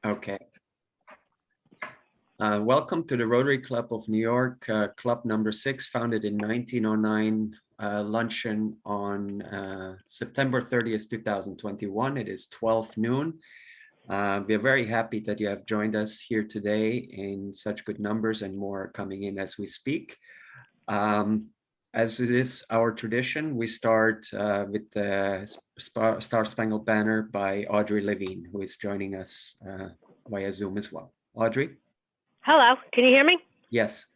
Okay. Welcome to the Rotary Club of New York, Club number 6, founded in 1909, luncheon on September 30th, 2021. It is 12 noon. We are very happy that you have joined us here today in such good numbers, and more coming in as we speak. As it is our tradition, we start with the Star Spangled Banner by Audrey Levine, who is joining us via Zoom as well. Audrey? Hello, can you hear me? Yes.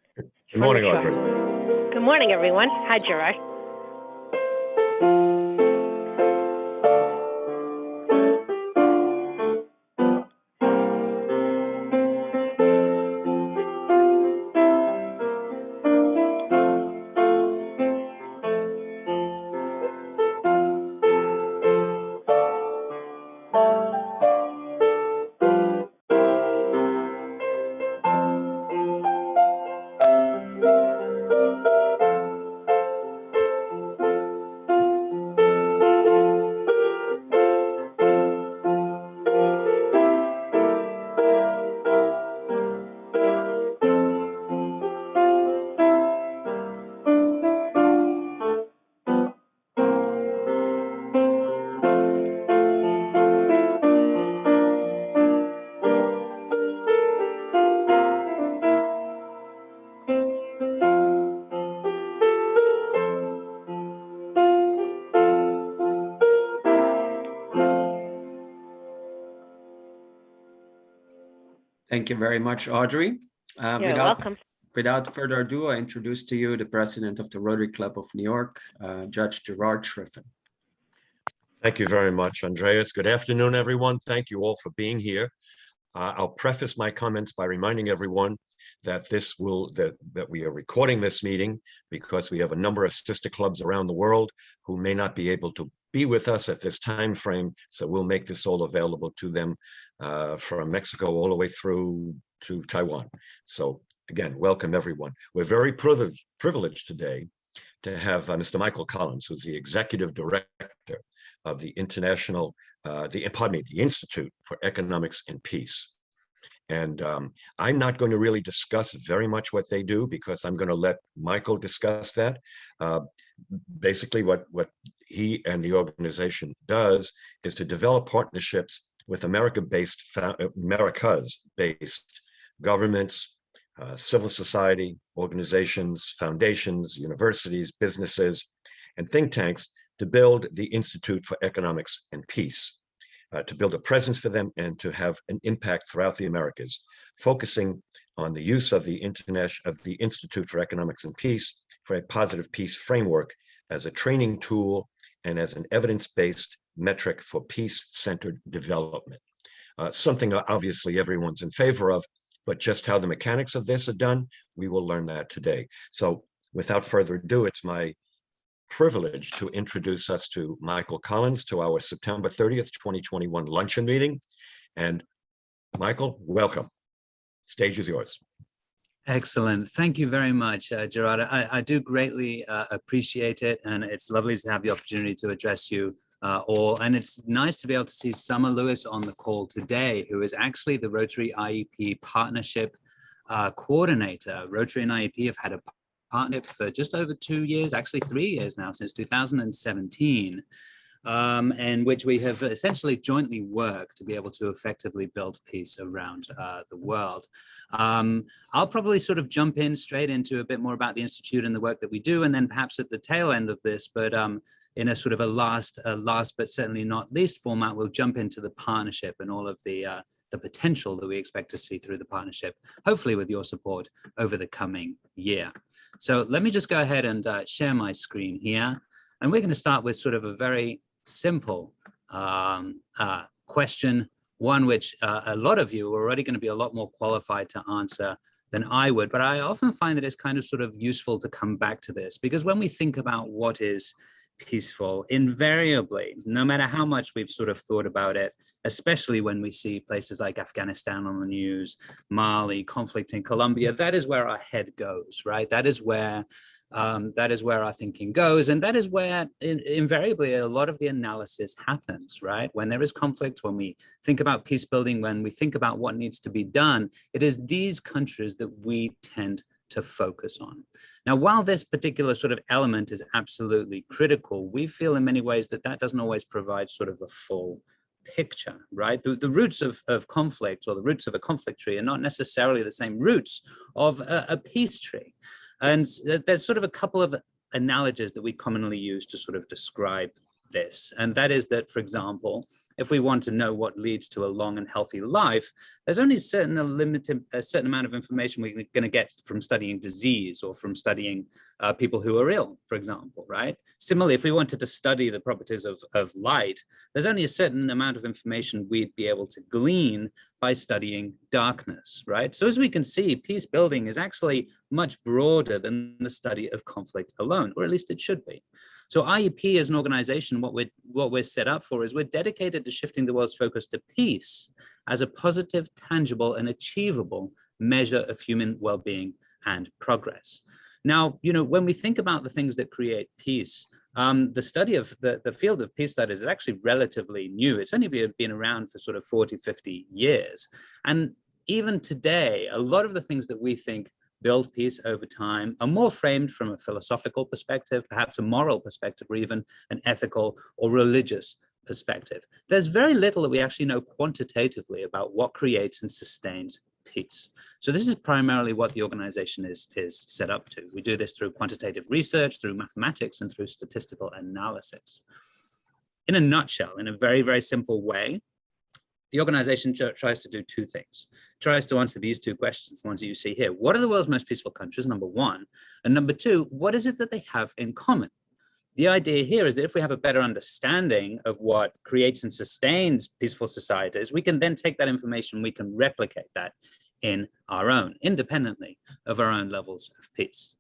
Good morning, Audrey. Good morning, everyone. Hi, Gerard. Thank you very much, Audrey. You're welcome. Without further ado, I introduce to you the president of the Rotary Club of New York, Judge Gerard Schriffen. Thank you very much, Andreas. Good afternoon, everyone. Thank you all for being here. I'll preface my comments by reminding everyone that that we are recording this meeting because we have a number of sister clubs around the world who may not be able to be with us at this time frame. So we'll make this all available to them from Mexico all the way through to Taiwan. So again, welcome everyone. We're very privileged today to have Mr. Michael Collins, who's the executive director of the the Institute for Economics and Peace. And I'm not going to really discuss very much what they do because I'm going to let Michael discuss that. Basically, what he and the organization does is to develop partnerships with America's-based governments, civil society, organizations, foundations, universities, businesses, and think tanks to build the Institute for Economics and Peace, to build a presence for them and to have an impact throughout the Americas, focusing on the use of the Institute for Economics and Peace for a positive peace framework as a training tool and as an evidence-based metric for peace-centered development. Something obviously everyone's in favor of, but just how the mechanics of this are done, we will learn that today. So without further ado, it's my privilege to introduce us to Michael Collins to our September 30th, 2021 luncheon meeting. And Michael, welcome. Stage is yours. Excellent. Thank you very much, Gerard. I do greatly appreciate it. And it's lovely to have the opportunity to address you all. And it's nice to be able to see Summer Lewis on the call today, who is actually the Rotary IEP Partnership Coordinator. Rotary and IEP have had a partnership for just over 2 years, actually 3 years now, since 2017, in which we have essentially jointly worked to be able to effectively build peace around the world. I'll probably sort of jump in straight into a bit more about the Institute and the work that we do, and then perhaps at the tail end of this, but in a sort of a last but certainly not least format, we'll jump into the partnership and all of the potential that we expect to see through the partnership, hopefully with your support over the coming year. So let me just go ahead and share my screen here. And we're going to start with sort of a very simple question, one which a lot of you are already going to be a lot more qualified to answer than I would. But I often find that it's kind of sort of useful to come back to this, because when we think about what is peaceful, invariably, no matter how much we've sort of thought about it, especially when we see places like Afghanistan on the news, Mali, conflict in Colombia, that is where our head goes, right? That is where That is where our thinking goes. And that is where invariably a lot of the analysis happens, right? When there is conflict, when we think about peace building, when we think about what needs to be done, it is these countries that we tend to focus on. Now, while this particular sort of element is absolutely critical, we feel in many ways that that doesn't always provide sort of a full picture, right? The roots of conflict, or the roots of a conflict tree, are not necessarily the same roots of a peace tree. And there's sort of a couple of analogies that we commonly use to sort of describe this. And that is that, for example, if we want to know what leads to a long and healthy life, there's only a certain amount of information we're going to get from studying disease or from studying people who are ill, for example, right? Similarly, if we wanted to study the properties of light, there's only a certain amount of information we'd be able to glean by studying darkness, right? So as we can see, peace building is actually much broader than the study of conflict alone, or at least it should be. So IEP as an organization, what we're set up for is we're dedicated to shifting the world's focus to peace as a positive, tangible, and achievable measure of human well-being and progress. Now, when we think about the things that create peace, the study of the field of peace studies is actually relatively new. It's only been around for sort of 40, 50 years. And even today, a lot of the things that we think build peace over time are more framed from a philosophical perspective, perhaps a moral perspective, or even an ethical or religious perspective. There's very little that we actually know quantitatively about what creates and sustains peace. So this is primarily what the organization is set up to. We do this through quantitative research, through mathematics, and through statistical analysis. In a nutshell, in a very, very simple way, the organization tries to do two things. It tries to answer these two questions, the ones that you see here. What are the world's most peaceful countries, number one? And number two, what is it that they have in common? The idea here is that if we have a better understanding of what creates and sustains peaceful societies, we can then take that information, we can replicate that in our own, independently of our own levels of peace.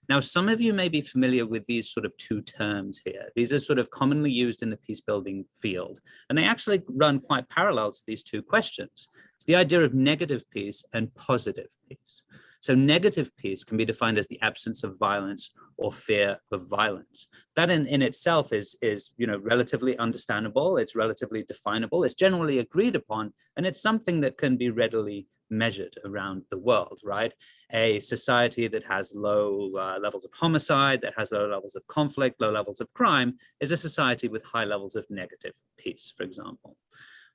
Now, some of you may be familiar with these sort of two terms here. These are sort of commonly used in the peace building field, and they actually run quite parallel to these two questions. It's the idea of negative peace and positive peace. So negative peace can be defined as the absence of violence or fear of violence. That in itself is relatively understandable. It's relatively definable. It's generally agreed upon, and it's something that can be readily measured around the world, right? A society that has low levels of homicide, that has low levels of conflict, low levels of crime, is a society with high levels of negative peace, for example.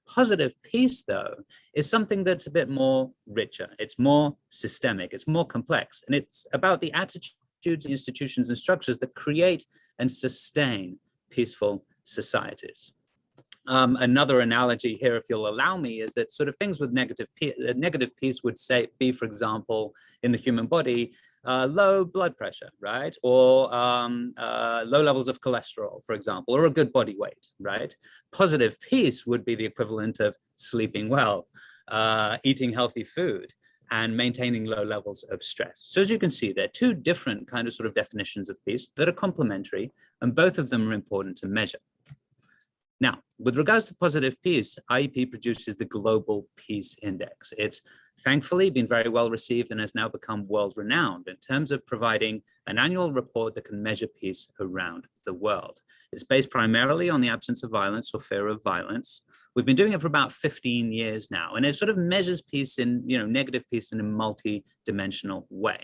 Positive peace, though, is something that's a bit more richer. It's more systemic, it's more complex, and it's about the attitudes, institutions, and structures that create and sustain peaceful societies. Another analogy here, if you'll allow me, is that sort of things with negative peace would be, for example, in the human body, low blood pressure, right? Or low levels of cholesterol, for example, or a good body weight, right? Positive peace would be the equivalent of sleeping well, eating healthy food, and maintaining low levels of stress. So as you can see, there are two different kind of sort of definitions of peace that are complementary, and both of them are important to measure. Now, with regards to positive peace, IEP produces the Global Peace Index. It's thankfully been very well received and has now become world-renowned in terms of providing an annual report that can measure peace around the world. It's based primarily on the absence of violence or fear of violence. We've been doing it for about 15 years now, and it sort of measures peace in, negative peace in a multi-dimensional way.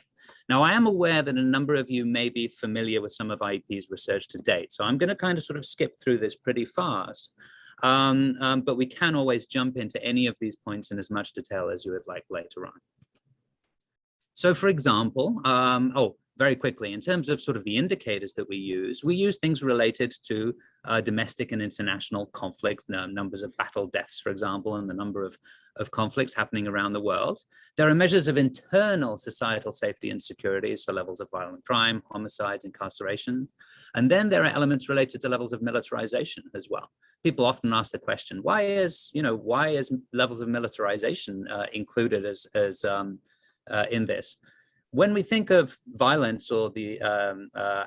Now, I am aware that a number of you may be familiar with some of IEP's research to date, so I'm going to kind of sort of skip through this pretty fast, but we can always jump into any of these points in as much detail as you would like later on. So, for example, very quickly, in terms of sort of the indicators that we use things related to domestic and international conflict, numbers of battle deaths, for example, and the number of conflicts happening around the world. There are measures of internal societal safety and security, so levels of violent crime, homicides, incarceration. And then there are elements related to levels of militarization as well. People often ask the question, why is levels of militarization included as in this? When we think of violence or the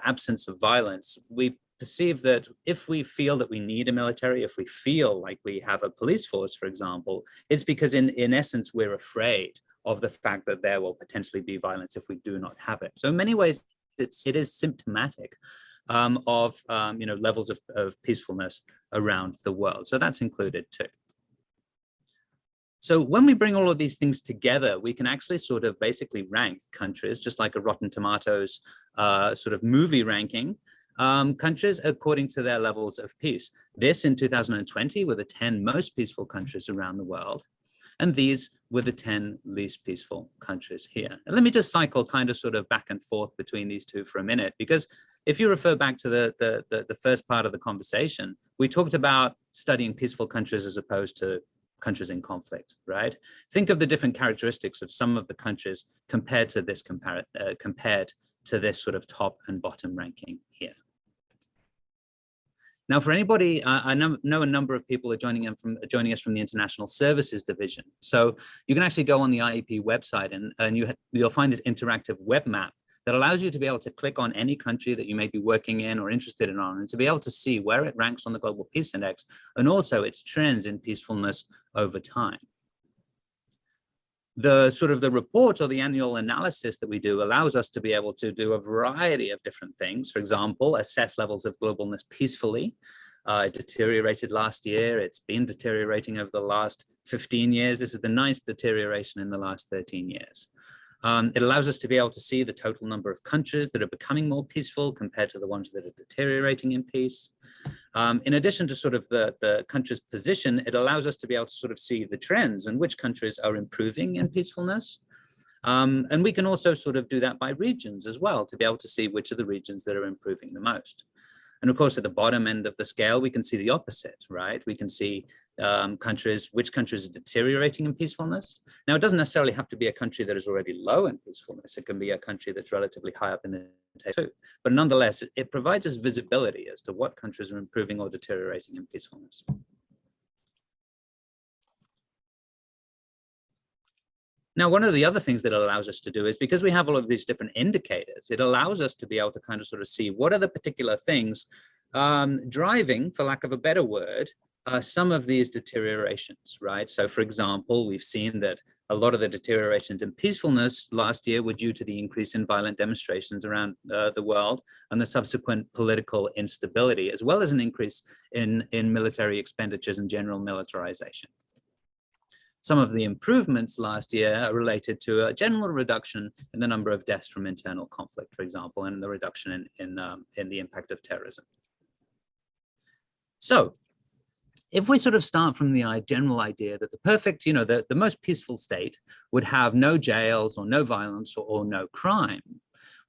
absence of violence, we perceive that if we feel that we need a military, if we feel like we have a police force, for example, it's because in essence, we're afraid of the fact that there will potentially be violence if we do not have it. So in many ways, it is symptomatic of levels of peacefulness around the world. So that's included too. So when we bring all of these things together, we can actually sort of basically rank countries, just like a Rotten Tomatoes sort of movie ranking, countries according to their levels of peace. This in 2020 were the 10 most peaceful countries around the world. And these were the 10 least peaceful countries here. And let me just cycle kind of sort of back and forth between these two for a minute, because if you refer back to the first part of the conversation, we talked about studying peaceful countries as opposed to countries in conflict, right? Think of the different characteristics of some of the countries compared to this sort of top and bottom ranking here. Now, for anybody, I know a number of people are joining us from the International Services Division. So you can actually go on the IEP website and you'll find this interactive web map that allows you to be able to click on any country that you may be working in or interested in and to be able to see where it ranks on the Global Peace Index and also its trends in peacefulness over time. The report or the annual analysis that we do allows us to be able to do a variety of different things. For example, assess levels of globalness peacefully. It deteriorated last year. It's been deteriorating over the last 15 years. This is the 9th deterioration in the last 13 years. It allows us to be able to see the total number of countries that are becoming more peaceful compared to the ones that are deteriorating in peace. In addition to sort of the country's position, it allows us to be able to sort of see the trends and which countries are improving in peacefulness. And we can also sort of do that by regions as well to be able to see which are the regions that are improving the most. And of course, at the bottom end of the scale, we can see the opposite, right? We can see which countries are deteriorating in peacefulness. Now, it doesn't necessarily have to be a country that is already low in peacefulness. It can be a country that's relatively high up in the table too. But nonetheless, it provides us visibility as to what countries are improving or deteriorating in peacefulness. Now, one of the other things that it allows us to do is because we have all of these different indicators, it allows us to be able to kind of sort of see what are the particular things driving, for lack of a better word, some of these deteriorations, right? So, for example, we've seen that a lot of the deteriorations in peacefulness last year were due to the increase in violent demonstrations around the world and the subsequent political instability, as well as an increase in military expenditures and general militarization. Some of the improvements last year are related to a general reduction in the number of deaths from internal conflict, for example, and the reduction in the impact of terrorism. So, if we sort of start from the general idea that the perfect, the most peaceful state would have no jails or no violence or no crime,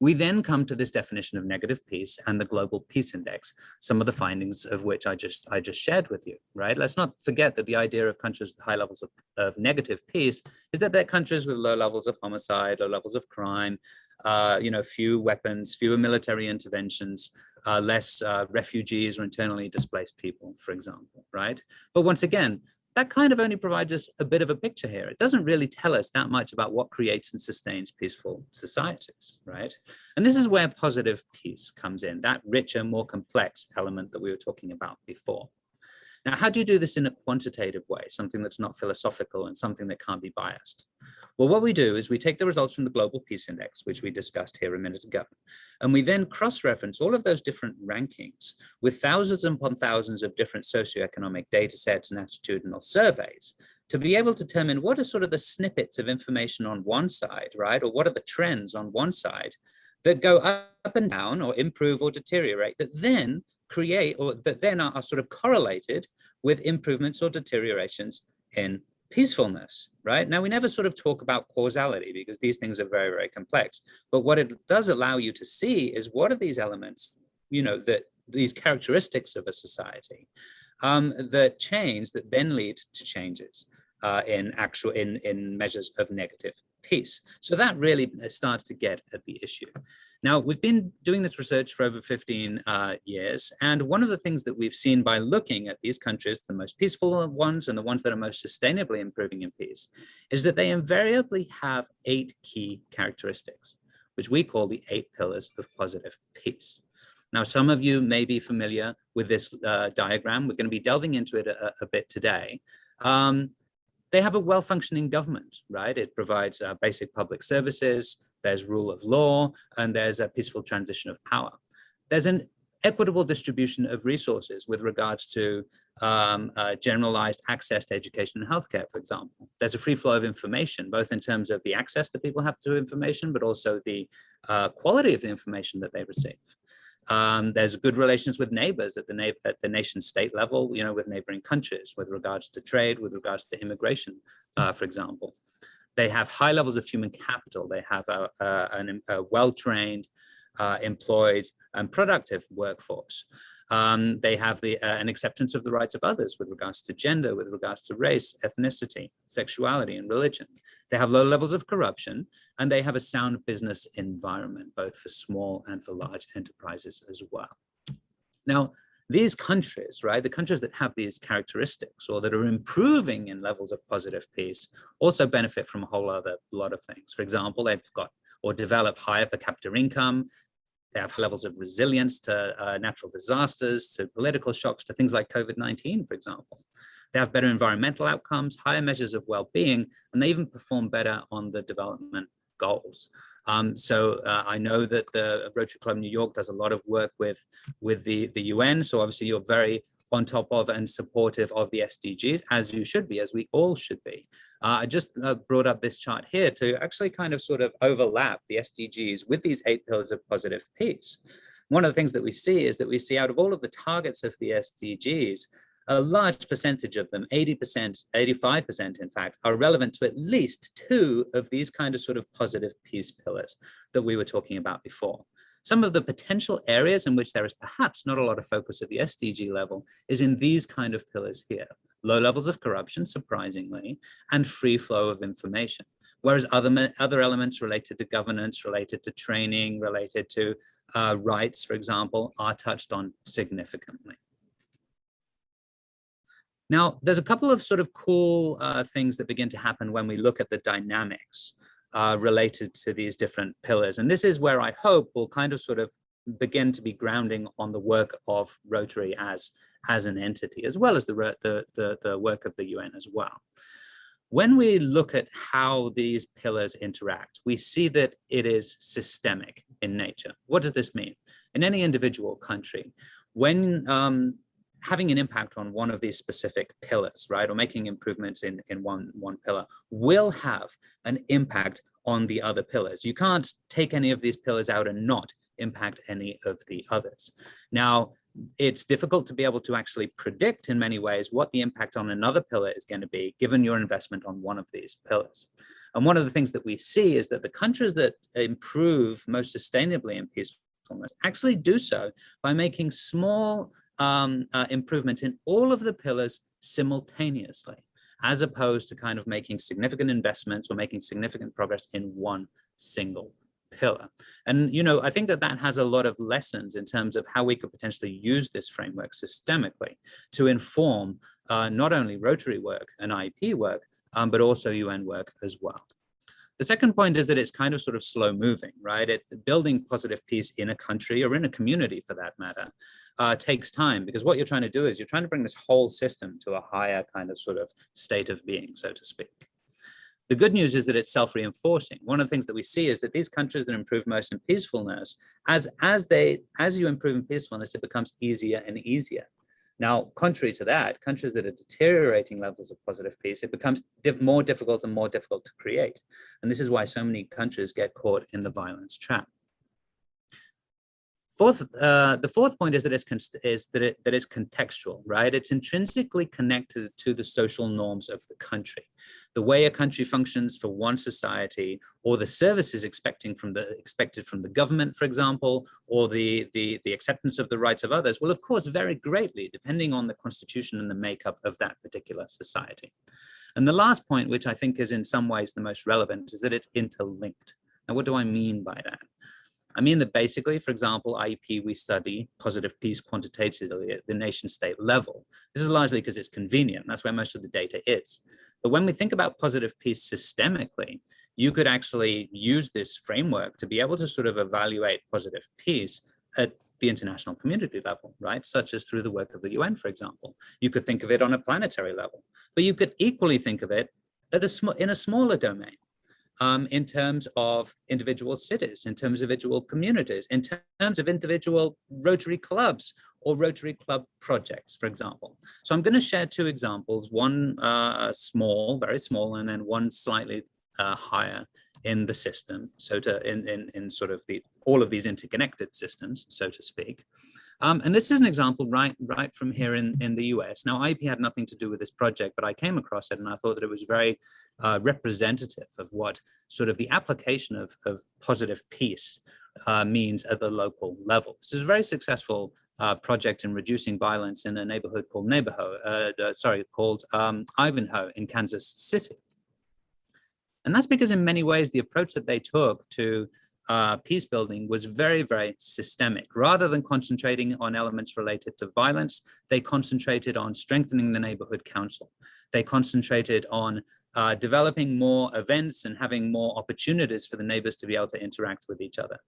we then come to this definition of negative peace and the Global Peace Index, some of the findings of which I just shared with you, right? Let's not forget that the idea of countries with high levels of negative peace is that they're countries with low levels of homicide, low levels of crime, few weapons, fewer military interventions, less refugees or internally displaced people, for example, right? But once again, that kind of only provides us a bit of a picture here. It doesn't really tell us that much about what creates and sustains peaceful societies, right? And this is where positive peace comes in, that richer, more complex element that we were talking about before. Now, how do you do this in a quantitative way, something that's not philosophical and something that can't be biased? Well, what we do is we take the results from the Global Peace Index, which we discussed here a minute ago, and we then cross-reference all of those different rankings with thousands upon thousands of different socioeconomic data sets and attitudinal surveys to be able to determine what are sort of the snippets of information on one side, right? Or what are the trends on one side that go up and down or improve or deteriorate that then create or that then are sort of correlated with improvements or deteriorations in peacefulness, right? Now, we never sort of talk about causality because these things are very, very complex. But what it does allow you to see is what are these elements, that these characteristics of a society that change, that then lead to changes in measures of negative peace. So that really starts to get at the issue. Now, we've been doing this research for over 15 years, and one of the things that we've seen by looking at these countries, the most peaceful ones and the ones that are most sustainably improving in peace, is that they invariably have 8 key characteristics, which we call the 8 pillars of positive peace. Now, some of you may be familiar with this diagram. We're going to be delving into it a bit today. They have a well-functioning government, right? It provides basic public services, there's rule of law, and there's a peaceful transition of power. There's an equitable distribution of resources with regards to generalized access to education and healthcare, for example. There's a free flow of information, both in terms of the access that people have to information, but also the quality of the information that they receive. There's good relations with neighbors at the nation state level, with neighboring countries, with regards to trade, with regards to immigration, for example. They have high levels of human capital. They have a well-trained, employed, and productive workforce. They have an acceptance of the rights of others with regards to gender, with regards to race, ethnicity, sexuality, and religion. They have low levels of corruption, and they have a sound business environment, both for small and for large enterprises as well. Now, these countries, right, the countries that have these characteristics or that are improving in levels of positive peace also benefit from a whole other lot of things. For example, they've got or develop higher per capita income. They have levels of resilience to natural disasters, to political shocks, to things like COVID-19, for example. They have better environmental outcomes, higher measures of well-being, and they even perform better on the development goals. So I know that the Rotary Club New York does a lot of work with the UN. So obviously you're very on top of and supportive of the SDGs, as you should be, as we all should be. I just brought up this chart here to actually kind of sort of overlap the SDGs with these 8 pillars of positive peace. One of the things that we see is that we see out of all of the targets of the SDGs, a large percentage of them, 80%, 85% in fact, are relevant to at least 2 of these kind of sort of positive peace pillars that we were talking about before. Some of the potential areas in which there is perhaps not a lot of focus at the SDG level is in these kind of pillars here. Low levels of corruption, surprisingly, and free flow of information. Whereas other elements related to governance, related to training, related to rights, for example, are touched on significantly. Now, there's a couple of sort of cool things that begin to happen when we look at the dynamics related to these different pillars. And this is where I hope we'll kind of sort of begin to be grounding on the work of Rotary as an entity, as well as the work of the UN as well. When we look at how these pillars interact, we see that it is systemic in nature. What does this mean? In any individual country, when having an impact on one of these specific pillars, right, or making improvements in one pillar will have an impact on the other pillars. You can't take any of these pillars out and not impact any of the others. Now, it's difficult to be able to actually predict in many ways what the impact on another pillar is going to be, given your investment on one of these pillars. And one of the things that we see is that the countries that improve most sustainably in peacefulness actually do so by making small improvements in all of the pillars simultaneously, as opposed to kind of making significant investments or making significant progress in one single pillar. And, I think that has a lot of lessons in terms of how we could potentially use this framework systemically to inform not only Rotary work and IP work, but also UN work as well. The second point is that it's kind of sort of slow moving, right? Building positive peace in a country or in a community for that matter takes time, because what you're trying to do is you're trying to bring this whole system to a higher kind of sort of state of being, so to speak. The good news is that it's self-reinforcing. One of the things that we see is that these countries that improve most in peacefulness, as you improve in peacefulness, it becomes easier and easier. Now, contrary to that, countries that are deteriorating levels of positive peace, it becomes more difficult and more difficult to create. And this is why so many countries get caught in the violence trap. The fourth point is that it's contextual, right? It's intrinsically connected to the social norms of the country. The way a country functions for one society, or the services expected from the government, for example, or the acceptance of the rights of others will, of course, vary greatly depending on the constitution and the makeup of that particular society. And the last point, which I think is in some ways the most relevant, is that it's interlinked. Now, what do I mean by that? I mean that basically, for example, IEP, we study positive peace quantitatively at the nation state level. This is largely because it's convenient. That's where most of the data is. But when we think about positive peace systemically, you could actually use this framework to be able to sort of evaluate positive peace at the international community level, right? Such as through the work of the UN, for example. You could think of it on a planetary level, but you could equally think of it in a smaller domain. in terms of individual cities, in terms of individual communities, in terms of individual Rotary clubs or Rotary Club projects, for example. So I'm going to share two examples, one small, very small, and then one slightly higher in the system, so in sort of all of these interconnected systems, so to speak. And this is an example right from here in the US. Now, IP had nothing to do with this project, but I came across it and I thought that it was very representative of what sort of the application of positive peace means at the local level. This is a very successful project in reducing violence in a neighborhood called Ivanhoe in Kansas City. And that's because in many ways, the approach that they took to peace building was very, very systemic. Rather than concentrating on elements related to violence, they concentrated on strengthening the neighborhood council. They concentrated on developing more events and having more opportunities for the neighbors to be able to interact with each other.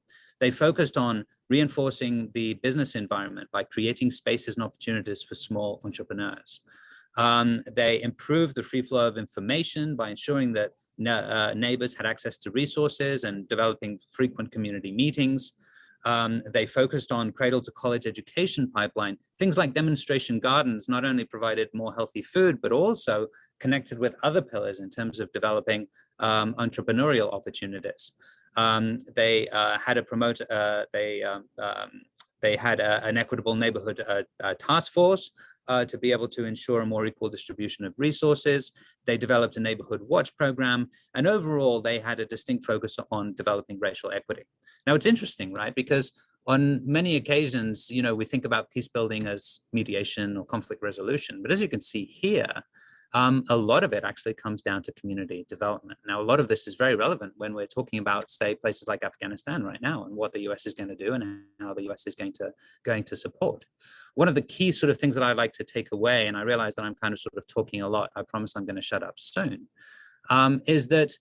They focused on reinforcing the business environment by creating spaces and opportunities for small entrepreneurs. They improved the free flow of information by ensuring that neighbors had access to resources and developing frequent community meetings. They focused on cradle to college education pipeline. Things like demonstration gardens not only provided more healthy food, but also connected with other pillars in terms of developing entrepreneurial opportunities. They had an equitable neighborhood task force to be able to ensure a more equal distribution of resources. They developed a neighborhood watch program, and overall they had a distinct focus on developing racial equity. Now it's interesting, right? Because on many occasions, you know, we think about peace building as mediation or conflict resolution, but as you can see here, a lot of it actually comes down to community development. Now, a lot of this is very relevant when we're talking about, say, places like Afghanistan right now and what the US is going to do and how the US is going to support. One of the key sort of things that I like to take away, and I realize that I'm kind of sort of talking a lot, I promise I'm going to shut up soon, is that,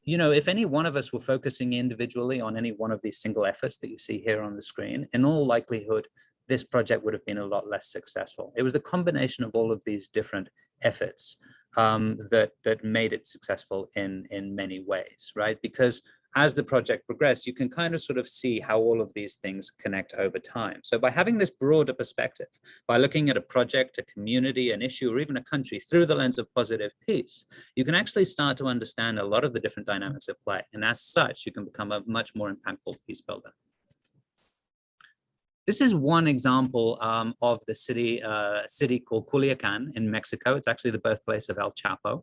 you know, if any one of us were focusing individually on any one of these single efforts that you see here on the screen, in all likelihood, this project would have been a lot less successful. It was the combination of all of these different efforts that made it successful in many ways, right? Because as the project progressed, you can kind of sort of see how all of these things connect over time. So by having this broader perspective, by looking at a project, a community, an issue, or even a country through the lens of positive peace, you can actually start to understand a lot of the different dynamics at play. And as such, you can become a much more impactful peace builder. This is one example of the city called Culiacan in Mexico. It's actually the birthplace of El Chapo.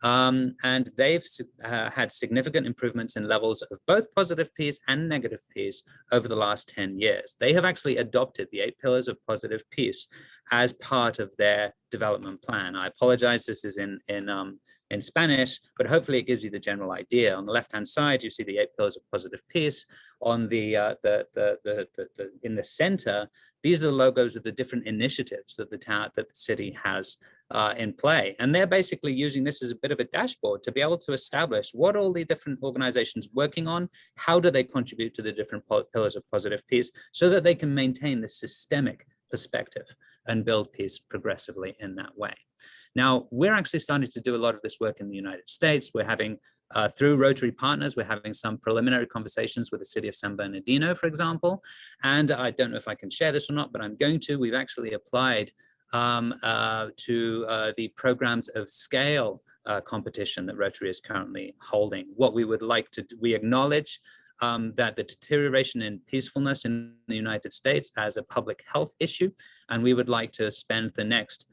And they've had significant improvements in levels of both positive peace and negative peace over the last 10 years. They have actually adopted the 8 pillars of positive peace as part of their development plan. I apologize, this is in Spanish, but hopefully it gives you the general idea. On the left-hand side, you see the 8 pillars of positive peace. On the in the center, these are the logos of the different initiatives that the city has in play. And they're basically using this as a bit of a dashboard to be able to establish what all the different organizations working on, how do they contribute to the different pillars of positive peace, so that they can maintain this systemic perspective and build peace progressively in that way. Now, we're actually starting to do a lot of this work in the United States. We're having, through Rotary partners, we're having some preliminary conversations with the city of San Bernardino, for example. And I don't know if I can share this or not, but I'm going to. We've actually applied to the programs of scale competition that Rotary is currently holding. What we would like to do, we acknowledge that the deterioration in peacefulness in the United States as a public health issue, and we would like to spend the next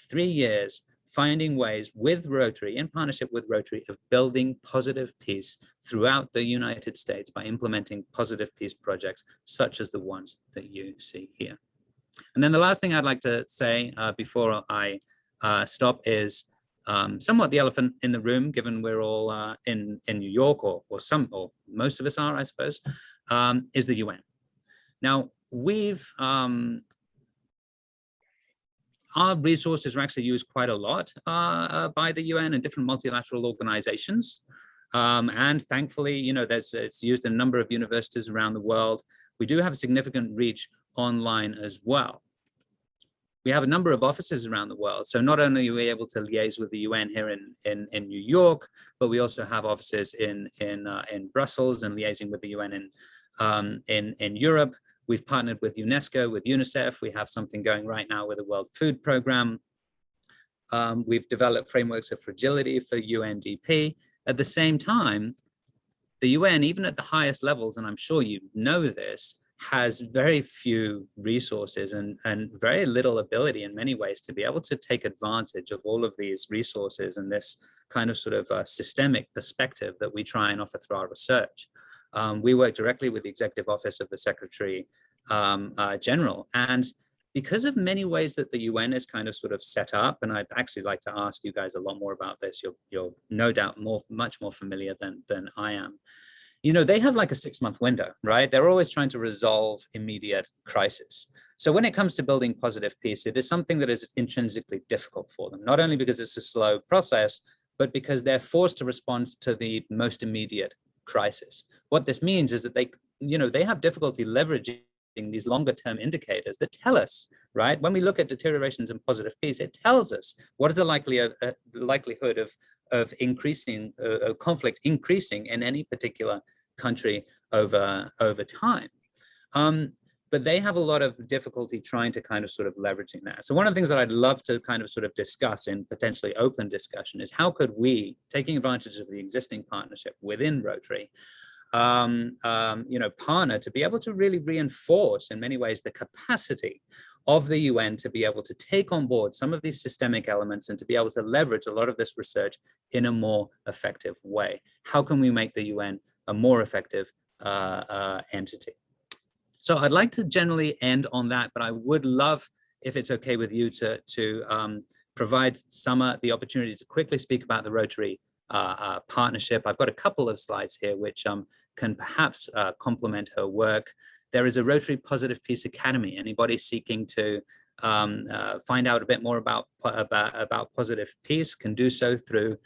3 years finding ways with Rotary, in partnership with Rotary, of building positive peace throughout the United States by implementing positive peace projects such as the ones that you see here. And then the last thing I'd like to say before I stop is somewhat the elephant in the room, given we're all in New York, or most of us are, I suppose, is the UN. Now, our resources are actually used quite a lot by the UN and different multilateral organizations. And thankfully, you know, it's used in a number of universities around the world. We do have a significant reach online as well. we have a number of offices around the world. So not only are we able to liaise with the UN here in New York, but we also have offices in Brussels and liaising with the UN in Europe. We've partnered with UNESCO, with UNICEF. We have something going right now with the World Food Programme. We've developed frameworks of fragility for UNDP. At the same time, the UN, even at the highest levels, and I'm sure you know this, has very few resources and very little ability in many ways to be able to take advantage of all of these resources and this kind of sort of systemic perspective that we try and offer through our research. We work directly with the Executive Office of the Secretary General, and because of many ways that the UN is kind of sort of set up, and I'd actually like to ask you guys a lot more about this, you're no doubt much more familiar than I am. You know, they have like a 6-month window, right? They're always trying to resolve immediate crisis. So when it comes to building positive peace, it is something that is intrinsically difficult for them, not only because it's a slow process, but because they're forced to respond to the most immediate crisis. What this means is that they have difficulty leveraging these longer term indicators that tell us, right? When we look at deteriorations in positive peace, it tells us what is the likelihood of increasing conflict increasing in any particular country over time. But they have a lot of difficulty trying to kind of sort of leveraging that. So one of the things that I'd love to kind of sort of discuss in potentially open discussion is how could we, taking advantage of the existing partnership within Rotary, partner to be able to really reinforce in many ways the capacity of the UN to be able to take on board some of these systemic elements and to be able to leverage a lot of this research in a more effective way. How can we make the UN a more effective entity? So I'd like to generally end on that, but I would love, if it's okay with you, to provide Summer the opportunity to quickly speak about the Rotary partnership. I've got a couple of slides here which can perhaps complement her work. There is a Rotary Positive Peace Academy. Anybody seeking to find out a bit more about positive peace can do so through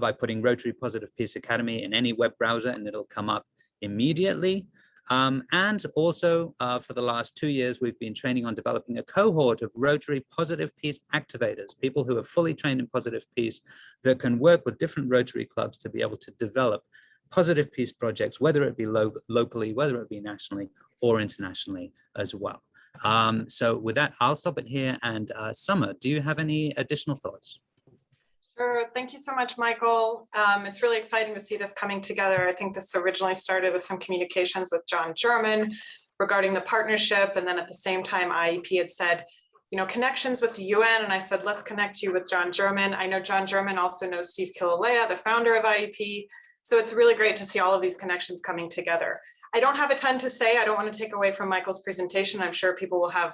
by putting Rotary Positive Peace Academy in any web browser, and it'll come up immediately. And also for the last 2 years, we've been training on developing a cohort of Rotary Positive Peace activators, people who are fully trained in positive peace that can work with different Rotary clubs to be able to develop positive peace projects, whether it be locally, whether it be nationally or internationally as well. So with that, I'll stop it here. And Summer, do you have any additional thoughts? Sure. Thank you so much, Michael. It's really exciting to see this coming together. I think this originally started with some communications with John German regarding the partnership. And then at the same time, IEP had said, connections with the UN. And I said, let's connect you with John German. I know John German also knows Steve Killalea, the founder of IEP. So it's really great to see all of these connections coming together. I don't have a ton to say. I don't want to take away from Michael's presentation. I'm sure people will have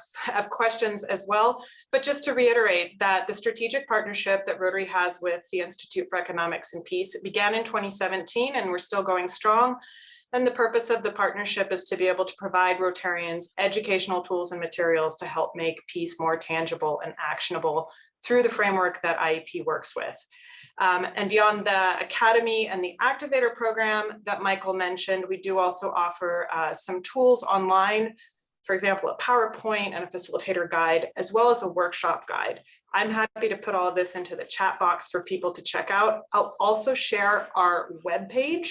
questions as well. But just to reiterate that the strategic partnership that Rotary has with the Institute for Economics and Peace, it began in 2017 and we're still going strong. And the purpose of the partnership is to be able to provide Rotarians educational tools and materials to help make peace more tangible and actionable through the framework that IEP works with. And beyond the Academy and the Activator program that Michael mentioned, we do also offer some tools online, for example, a PowerPoint and a facilitator guide, as well as a workshop guide. I'm happy to put all of this into the chat box for people to check out. I'll also share our webpage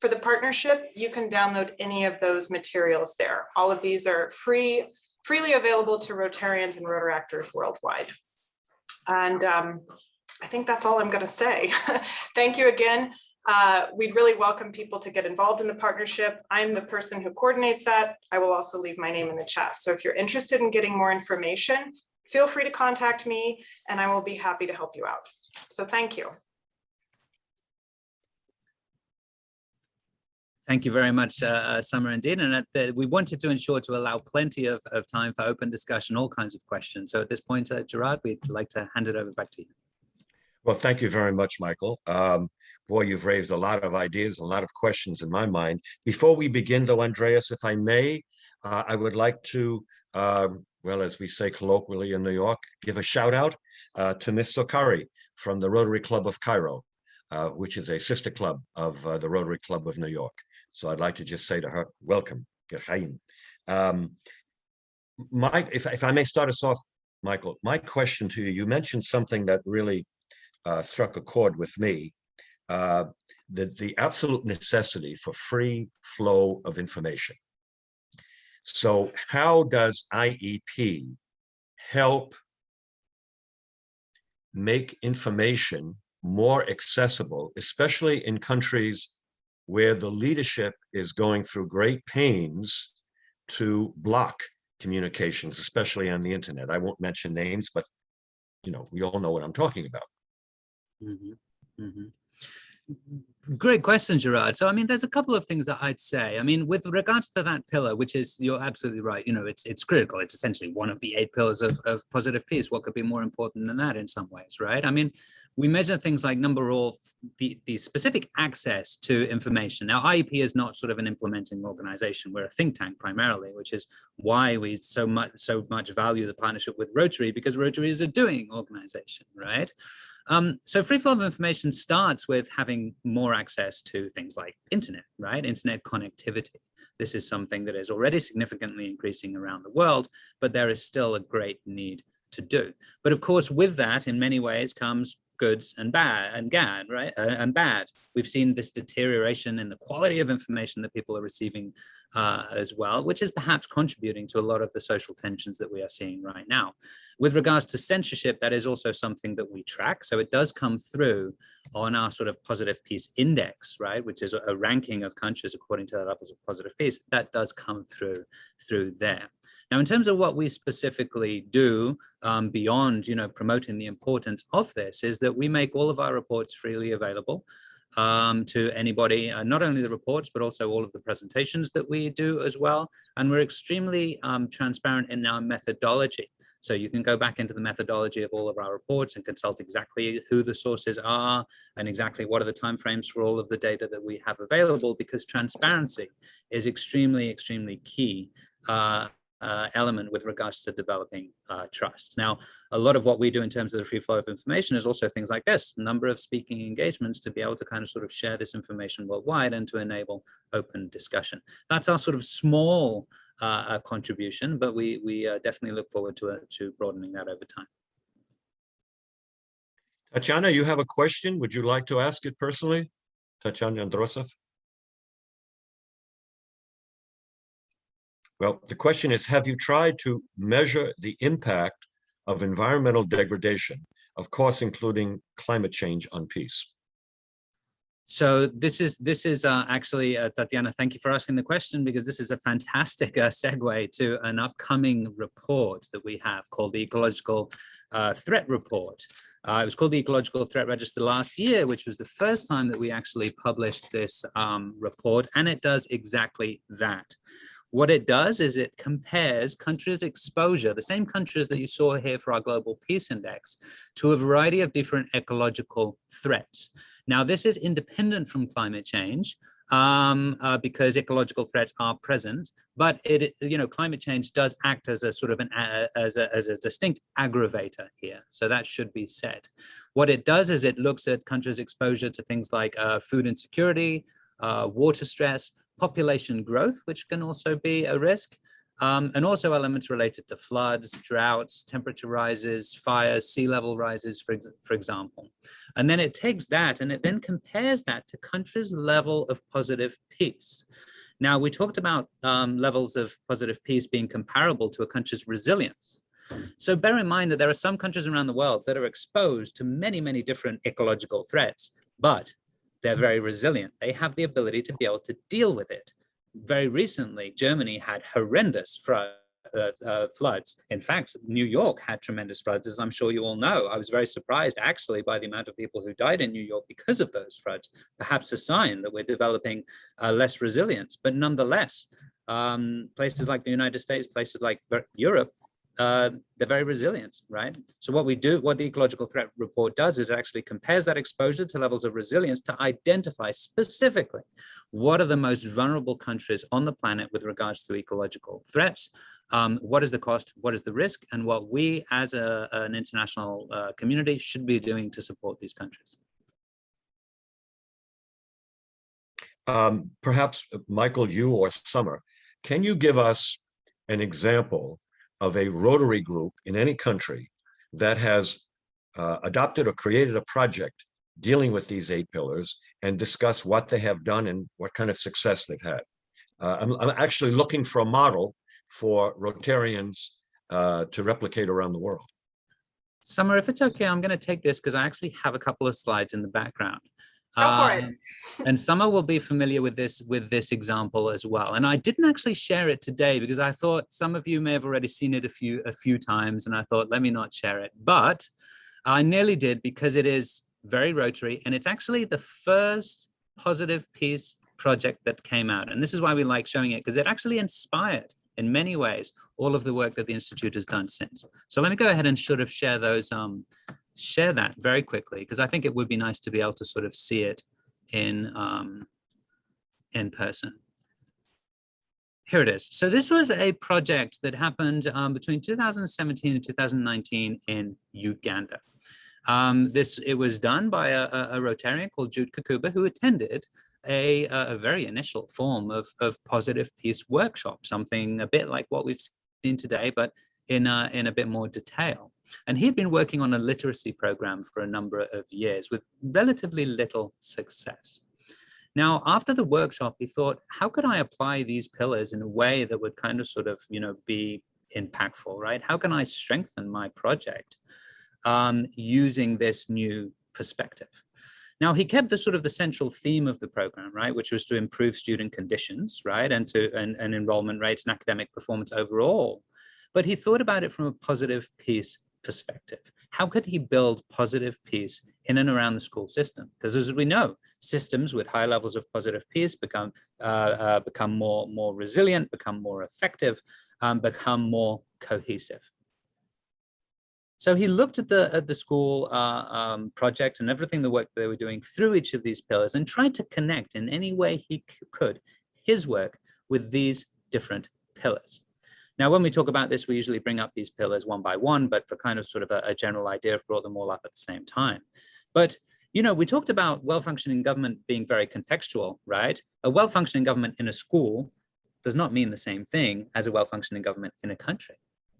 for the partnership. You can download any of those materials there. All of these are freely available to Rotarians and Rotary actors worldwide. And I think that's all I'm going to say. Thank you again. We'd really welcome people to get involved in the partnership. I'm the person who coordinates that. I will also leave my name in the chat. So if you're interested in getting more information, feel free to contact me and I will be happy to help you out. So thank you. Thank you very much, Summer and Dean. And we wanted to ensure to allow plenty of time for open discussion, all kinds of questions. So at this point, Gerard, we'd like to hand it over back to you. Well, thank you very much, Michael. Boy, you've raised a lot of ideas, a lot of questions in my mind. Before we begin, though, Andreas, if I may, I would like to, well, as we say colloquially in New York, give a shout out to Miss Sokari from the Rotary Club of Cairo, which is a sister club of the Rotary Club of New York. So I'd like to just say to her, welcome, Geheim. If I may start us off, Michael, my question to you, you mentioned something that really struck a chord with me. The absolute necessity for free flow of information. So how does IEP help make information more accessible, especially in countries where the leadership is going through great pains to block communications, especially on the internet? I won't mention names, but we all know what I'm talking about. Mhm, mhm. Great question, Gerard. So, I mean, there's a couple of things that I'd say. I mean, with regards to that pillar, which is, you're absolutely right, it's critical. It's essentially one of the 8 pillars of positive peace. What could be more important than that in some ways, right? I mean, we measure things like number of the specific access to information. Now, IEP is not sort of an implementing organization. We're a think tank primarily, which is why we so much value the partnership with Rotary, because Rotary is a doing organization, right? So free flow of information starts with having more access to things like internet, right? Internet connectivity. This is something that is already significantly increasing around the world, but there is still a great need to do. But of course, with that, in many ways comes goods and bad, right? And bad. We've seen this deterioration in the quality of information that people are receiving as well, which is perhaps contributing to a lot of the social tensions that we are seeing right now. With regards to censorship, that is also something that we track. So it does come through on our sort of positive peace index, right? Which is a ranking of countries according to the levels of positive peace. That does come through there. Now, in terms of what we specifically do beyond, promoting the importance of this, is that we make all of our reports freely available to anybody, not only the reports, but also all of the presentations that we do as well. And we're extremely transparent in our methodology. So you can go back into the methodology of all of our reports and consult exactly who the sources are and exactly what are the timeframes for all of the data that we have available, because transparency is extremely, extremely key element with regards to developing trust. Now, a lot of what we do in terms of the free flow of information is also things like this, number of speaking engagements to be able to kind of sort of share this information worldwide and to enable open discussion. That's our sort of small contribution, but we definitely look forward to broadening that over time. Tatiana, you have a question. Would you like to ask it personally? Tatiana Androsov. Well, the question is, have you tried to measure the impact of environmental degradation, of course, including climate change on peace? So this is actually, Tatiana, thank you for asking the question, because this is a fantastic segue to an upcoming report that we have called the Ecological Threat Report. It was called the Ecological Threat Register last year, which was the first time that we actually published this report, and it does exactly that. What it does is it compares countries' exposure, the same countries that you saw here for our Global Peace Index, to a variety of different ecological threats. Now, this is independent from climate change because ecological threats are present, but climate change does act as a sort of as a distinct aggravator here. So that should be said. What it does is it looks at countries' exposure to things like food insecurity, water stress, population growth, which can also be a risk, and also elements related to floods, droughts, temperature rises, fires, sea level rises, for example. And then it takes that and it then compares that to countries' level of positive peace. Now, we talked about levels of positive peace being comparable to a country's resilience. So bear in mind that there are some countries around the world that are exposed to many, many different ecological threats, but they're very resilient. They have the ability to be able to deal with it. Very recently, Germany had horrendous floods. In fact, New York had tremendous floods, as I'm sure you all know. I was very surprised, actually, by the amount of people who died in New York because of those floods. Perhaps a sign that we're developing less resilience. But nonetheless, places like the United States, places like Europe, they're very resilient, right? So what the Ecological Threat Report does is it actually compares that exposure to levels of resilience to identify specifically what are the most vulnerable countries on the planet with regards to ecological threats, what is the cost, what is the risk, and what we as an international community should be doing to support these countries. Perhaps, Michael, you or Summer, can you give us an example of a Rotary group in any country that has adopted or created a project dealing with these 8 pillars and discuss what they have done and what kind of success they've had. I'm actually looking for a model for Rotarians to replicate around the world. Summer, if it's okay, I'm going to take this because I actually have a couple of slides in the background. Go for it. And Summer will be familiar with this example as well. And I didn't actually share it today because I thought some of you may have already seen it a few times, and I thought, let me not share it. But I nearly did because it is very Rotary, and it's actually the first positive peace project that came out. And this is why we like showing it, because it actually inspired in many ways all of the work that the Institute has done since. So let me go ahead and sort of share those share that very quickly, because I think it would be nice to be able to sort of see it in person. Here it is. So this was a project that happened between 2017 and 2019 in Uganda. It was done by a Rotarian called Jude Kakuba, who attended a very initial form of positive peace workshop, something a bit like what we've seen today, but in a bit more detail. And he'd been working on a literacy program for a number of years with relatively little success. Now, after the workshop, he thought, how could I apply these pillars in a way that would kind of sort of, be impactful, right? How can I strengthen my project using this new perspective? Now, he kept the sort of the central theme of the program, right, which was to improve student conditions, right, and enrollment rates and academic performance overall. But he thought about it from a positive peace perspective. How could he build positive peace in and around the school system? Because as we know, systems with high levels of positive peace become more resilient, become more effective, become more cohesive. So he looked at the school project and everything, the work they were doing through each of these pillars, and tried to connect in any way he could his work with these different pillars. Now, when we talk about this, we usually bring up these pillars one by one, but for kind of sort of a general idea, I've brought them all up at the same time. But, we talked about well-functioning government being very contextual, right? A well-functioning government in a school does not mean the same thing as a well-functioning government in a country.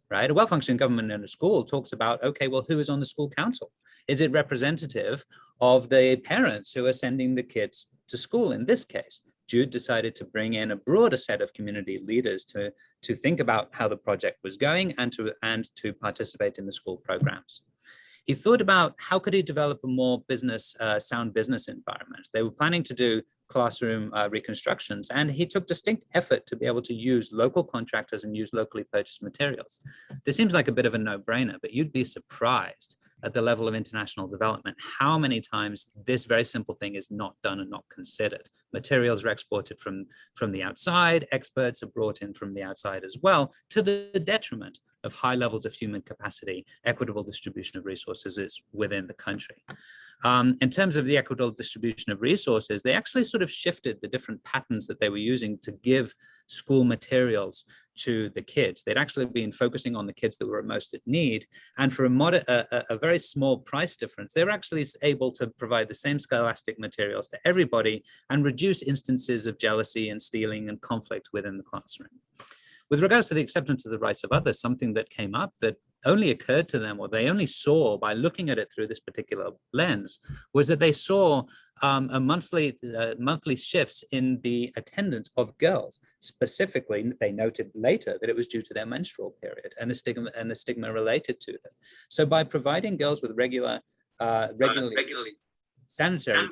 Right? A well-functioning government in a school talks about, okay, well, who is on the school council? Is it representative of the parents who are sending the kids to school? In this case, Jude decided to bring in a broader set of community leaders to think about how the project was going and to participate in the school programs. He thought about how could he develop a more sound business environment. They were planning to do classroom reconstructions, and he took distinct effort to be able to use local contractors and use locally purchased materials. This seems like a bit of a no-brainer, but you'd be surprised at the level of international development, how many times this very simple thing is not done and not considered. Materials are exported from the outside, experts are brought in from the outside as well, to the detriment of high levels of human capacity, equitable distribution of resources within the country. In terms of the equitable distribution of resources, they actually sort of shifted the different patterns that they were using to give school materials to the kids. They'd actually been focusing on the kids that were most at need. And for a very small price difference, they were actually able to provide the same scholastic materials to everybody and reduce instances of jealousy and stealing and conflict within the classroom. With regards to the acceptance of the rights of others, something that came up that only occurred to them, or they only saw by looking at it through this particular lens, was that they saw monthly shifts in the attendance of girls. Specifically, they noted later that it was due to their menstrual period and the stigma related to them. So by providing girls with regularly sanitary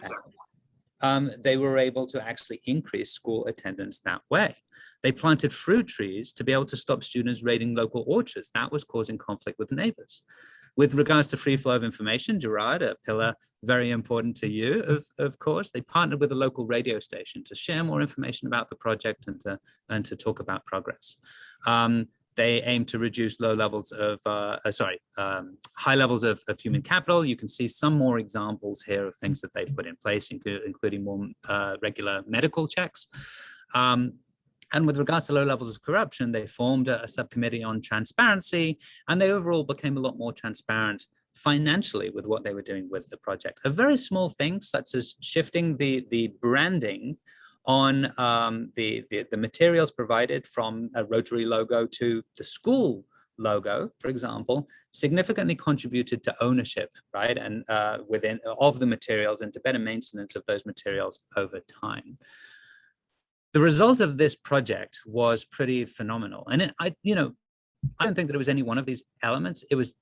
pads, they were able to actually increase school attendance that way. They planted fruit trees to be able to stop students raiding local orchards. That was causing conflict with neighbors. With regards to free flow of information, Gerard, a pillar very important to you, of course, they partnered with a local radio station to share more information about the project and to talk about progress. They aim to reduce high levels of human capital. You can see some more examples here of things that they put in place, including more regular medical checks. And with regards to low levels of corruption, they formed a subcommittee on transparency, and they overall became a lot more transparent financially with what they were doing with the project. A very small thing, such as shifting the branding on the materials provided from a Rotary logo to the school logo, for example, significantly contributed to ownership, right, and within of the materials and to better maintenance of those materials over time. The result of this project was pretty phenomenal, and I don't think that it was any one of these elements. It was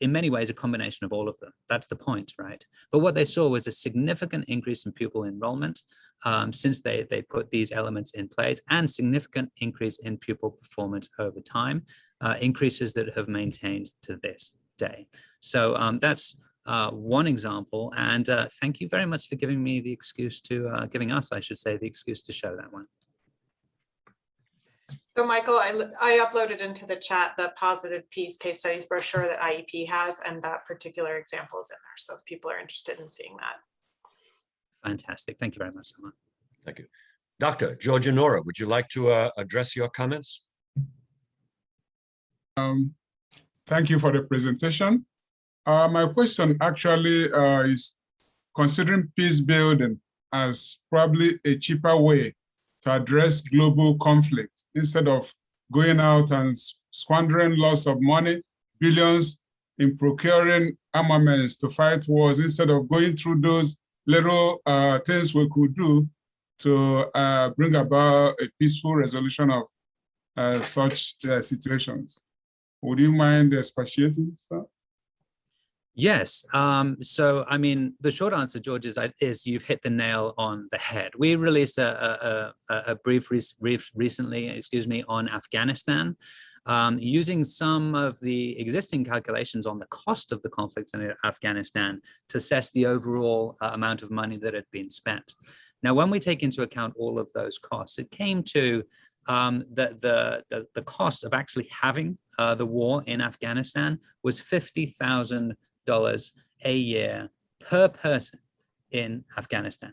in many ways a combination of all of them. That's the point, right? But what they saw was a significant increase in pupil enrollment since they put these elements in place, and significant increase in pupil performance over time, increases that have maintained to this day. So that's one example, and thank you very much for giving me the excuse to, giving us, I should say, the excuse to show that one. So Michael, I uploaded into the chat the positive peace case studies brochure that IEP has, and that particular example is in there. So if people are interested in seeing that. Fantastic. Thank you very much, Salman. Thank you. Dr. Georgia Nora, would you like to address your comments? Thank you for the presentation. My question actually is considering peace building as probably a cheaper way to address global conflict instead of going out and squandering lots of money, billions in procuring armaments to fight wars, instead of going through those little things we could do to bring about a peaceful resolution of such situations. Would you mind expatiating, sir? Yes. So, I mean, the short answer, George, is you've hit the nail on the head. We released a brief recently, on Afghanistan, using some of the existing calculations on the cost of the conflict in Afghanistan to assess the overall amount of money that had been spent. Now, when we take into account all of those costs, it came to the cost of actually having the war in Afghanistan was $50,000 a year per person in Afghanistan.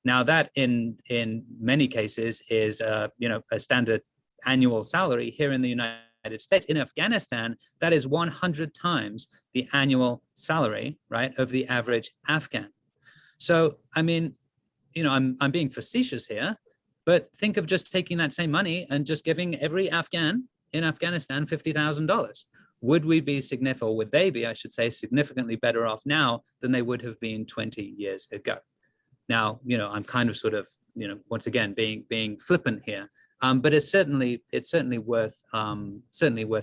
Now that in many cases is a standard annual salary here in the United States. In Afghanistan, that is 100 times the annual salary, right, of the average Afghan. So I mean, I'm being facetious here, but think of just taking that same money and just giving every Afghan in Afghanistan $50,000. Would we be significant, or would they be, I should say, significantly better off now than they would have been 20 years ago? Now, I'm kind of sort of, once again, being flippant here, but it's certainly worth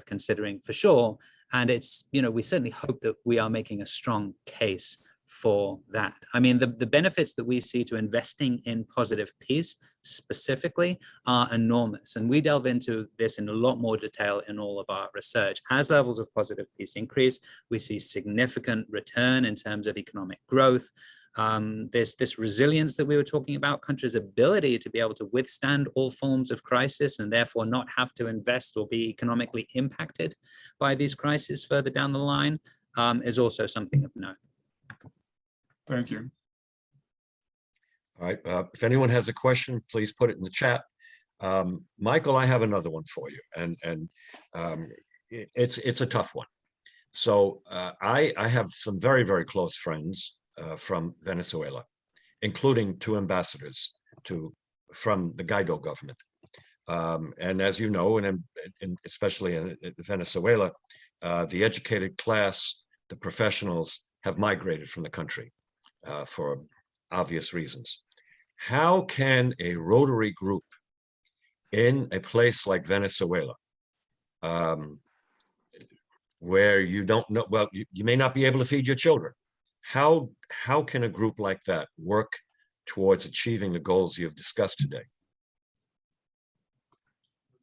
considering for sure. And it's, we certainly hope that we are making a strong case for that. I mean, the benefits that we see to investing in positive peace specifically are enormous. And we delve into this in a lot more detail in all of our research. As levels of positive peace increase, we see significant return in terms of economic growth. This resilience that we were talking about, countries' ability to be able to withstand all forms of crisis and therefore not have to invest or be economically impacted by these crises further down the line, is also something of note. Thank you. All right. If anyone has a question, please put it in the chat. Michael, I have another one for you, and it's a tough one. So I have some very, very close friends from Venezuela, including two ambassadors from the Guaido government. And as you know, and especially in Venezuela, the educated class, the professionals have migrated from the country for obvious reasons. How can a Rotary group in a place like Venezuela, where you don't know, well, you may not be able to feed your children, how can a group like that work towards achieving the goals you've discussed today?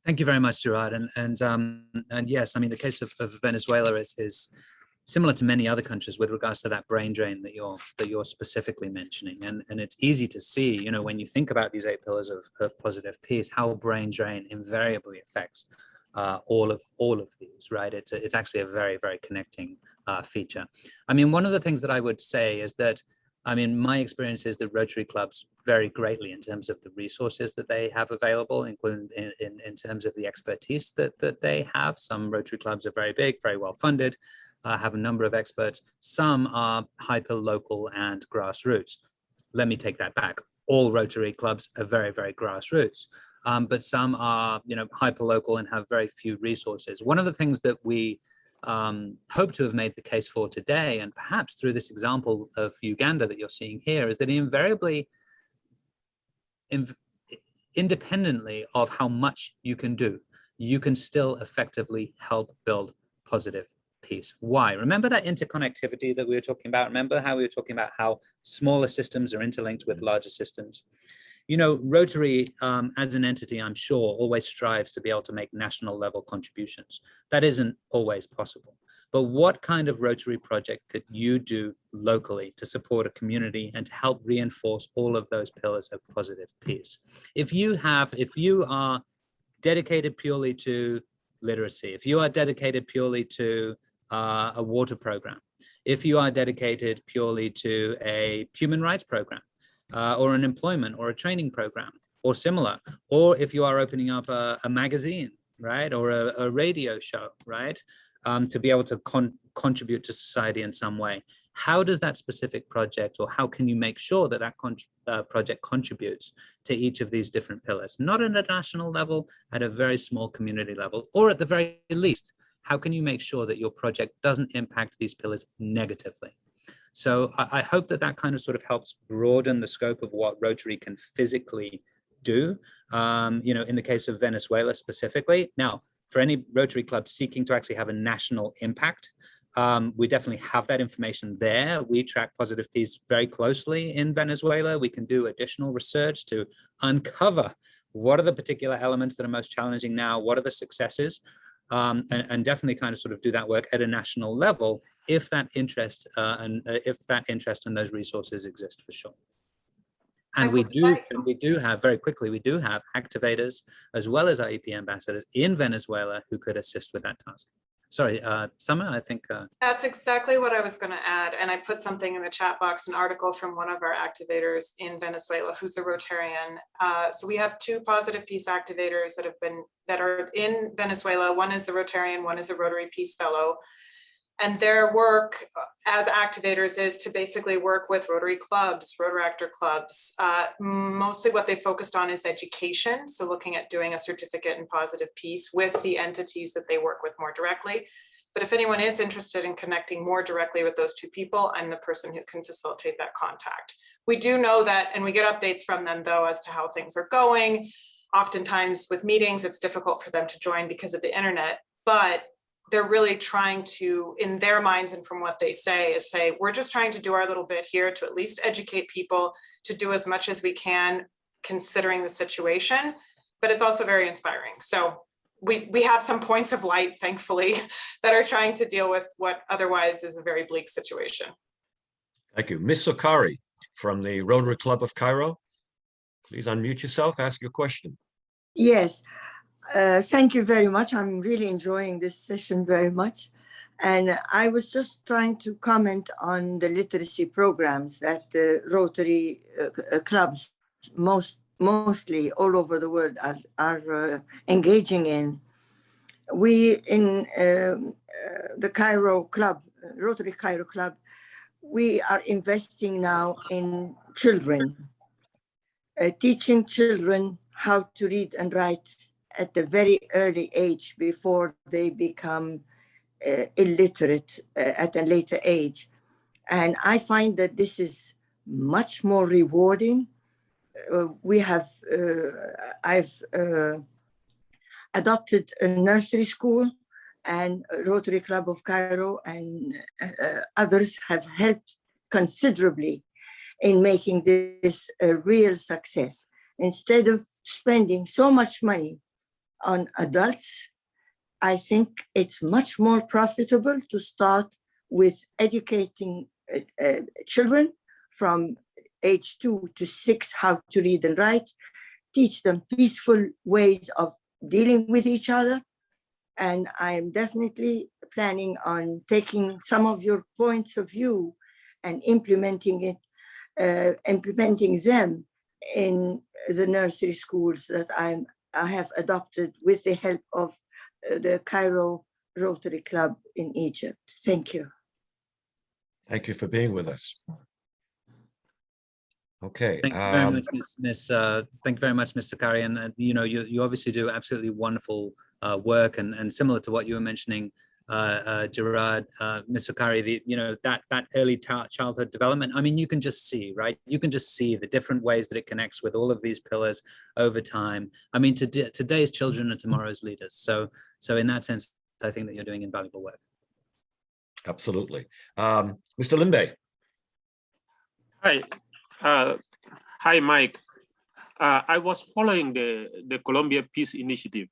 Thank you very much, Gerard. And yes, I mean, the case of Venezuela is similar to many other countries with regards to that brain drain that you're specifically mentioning. And it's easy to see, when you think about these 8 pillars of positive peace, how brain drain invariably affects all of these, right? It's actually a very, very connecting feature. I mean, one of the things that I would say is that, I mean, my experience is that Rotary clubs vary greatly in terms of the resources that they have available, including in terms of the expertise that they have. Some Rotary clubs are very big, very well funded, have a number of experts. Some are hyper-local and grassroots. Let me take that back. All Rotary clubs are very, very grassroots. but some are, hyperlocal and have very few resources. One of the things that we hope to have made the case for today, and perhaps through this example of Uganda that you're seeing here, is that invariably, independently of how much you can do, you can still effectively help build positive peace. Why? Remember that interconnectivity that we were talking about? Remember how we were talking about how smaller systems are interlinked with larger systems? Rotary as an entity, I'm sure, always strives to be able to make national level contributions. That isn't always possible. But what kind of Rotary project could you do locally to support a community and to help reinforce all of those pillars of positive peace? If you are dedicated purely to literacy, if you are dedicated purely to a water program, if you are dedicated purely to a human rights program, or an employment or a training program or similar, or if you are opening up a magazine, right, or a radio show, right, to be able to contribute to society in some way, how does that specific project, or how can you make sure that that project contributes to each of these different pillars, not at a national level, at a very small community level, or at the very least, how can you make sure that your project doesn't impact these pillars negatively? So I hope that kind of sort of helps broaden the scope of what Rotary can physically do, in the case of Venezuela specifically. Now, for any Rotary club seeking to actually have a national impact, we definitely have that information there. We track positive peace very closely in Venezuela. We can do additional research to uncover what are the particular elements that are most challenging now, what are the successes, and definitely kind of sort of do that work at a national level if that interest and those resources exist, for sure. And we do have, very quickly, we do have activators as well as IEP ambassadors in Venezuela who could assist with that task. Sorry, Summer, I think. That's exactly what I was going to add. And I put something in the chat box, an article from one of our activators in Venezuela, who's a Rotarian. So we have 2 positive peace activators that are in Venezuela. One is a Rotarian, one is a Rotary Peace Fellow. And their work as activators is to basically work with Rotary clubs, Rotaractor clubs. Mostly what they focused on is education. So looking at doing a certificate in positive peace with the entities that they work with more directly. But if anyone is interested in connecting more directly with those 2 people, I'm the person who can facilitate that contact. We do know that, and we get updates from them though, as to how things are going. Oftentimes with meetings, it's difficult for them to join because of the internet, but they're really trying to, in their minds and from what they say, we're just trying to do our little bit here to at least educate people, to do as much as we can considering the situation, but it's also very inspiring. So we have some points of light, thankfully, that are trying to deal with what otherwise is a very bleak situation. Thank you. Ms. Sokari from the Rotary Club of Cairo, please unmute yourself, ask your question. Yes. Thank you very much. I'm really enjoying this session very much. And I was just trying to comment on the literacy programs that Rotary clubs mostly all over the world are engaging in. We in the Cairo Club, Rotary Cairo Club, we are investing now in children, teaching children how to read and write at the very early age before they become illiterate at a later age. And I find that this is much more rewarding. I've adopted a nursery school, and Rotary Club of Cairo and others have helped considerably in making this a real success. Instead of spending so much money on adults, I think it's much more profitable to start with educating children from age 2 to 6 how to read and write, teach them peaceful ways of dealing with each other. And I am definitely planning on taking some of your points of view and implementing them in the nursery schools that I have adopted with the help of the Cairo Rotary Club in Egypt. Thank you. Thank you for being with us. Okay. Thank you very much, thank you very much, Mr. Kari. And you obviously do absolutely wonderful work, and similar to what you were mentioning, Gerard, Mr. Kari, that early childhood development. I mean, you can just see, right? You can just see the different ways that it connects with all of these pillars over time. I mean, today's children are tomorrow's leaders. So in that sense, I think that you're doing invaluable work. Absolutely. Mr. Limbe. Hi. Hi, Mike. I was following the Colombia Peace Initiative.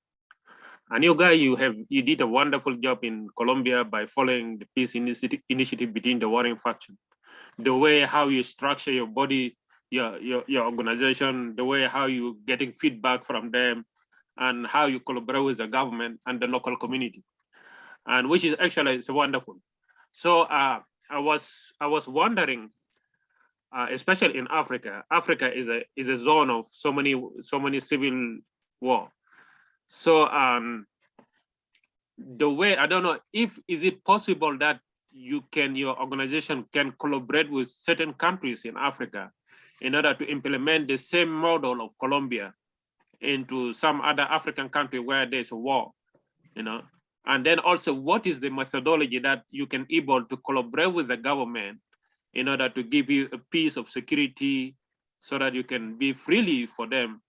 And you guys, you did a wonderful job in Colombia by following the peace initiative between the warring factions. The way how you structure your body, your organization, the way how you getting feedback from them, and how you collaborate with the government and the local community, and which is actually it's wonderful. So I was wondering, especially in Africa. Africa is a zone of so many civil war. So the way, I don't know is it possible that your organization can collaborate with certain countries in Africa in order to implement the same model of Colombia into some other African country where there's a war, And then also, what is the methodology that you can able to collaborate with the government in order to give you a piece of security so that you can be freely for them,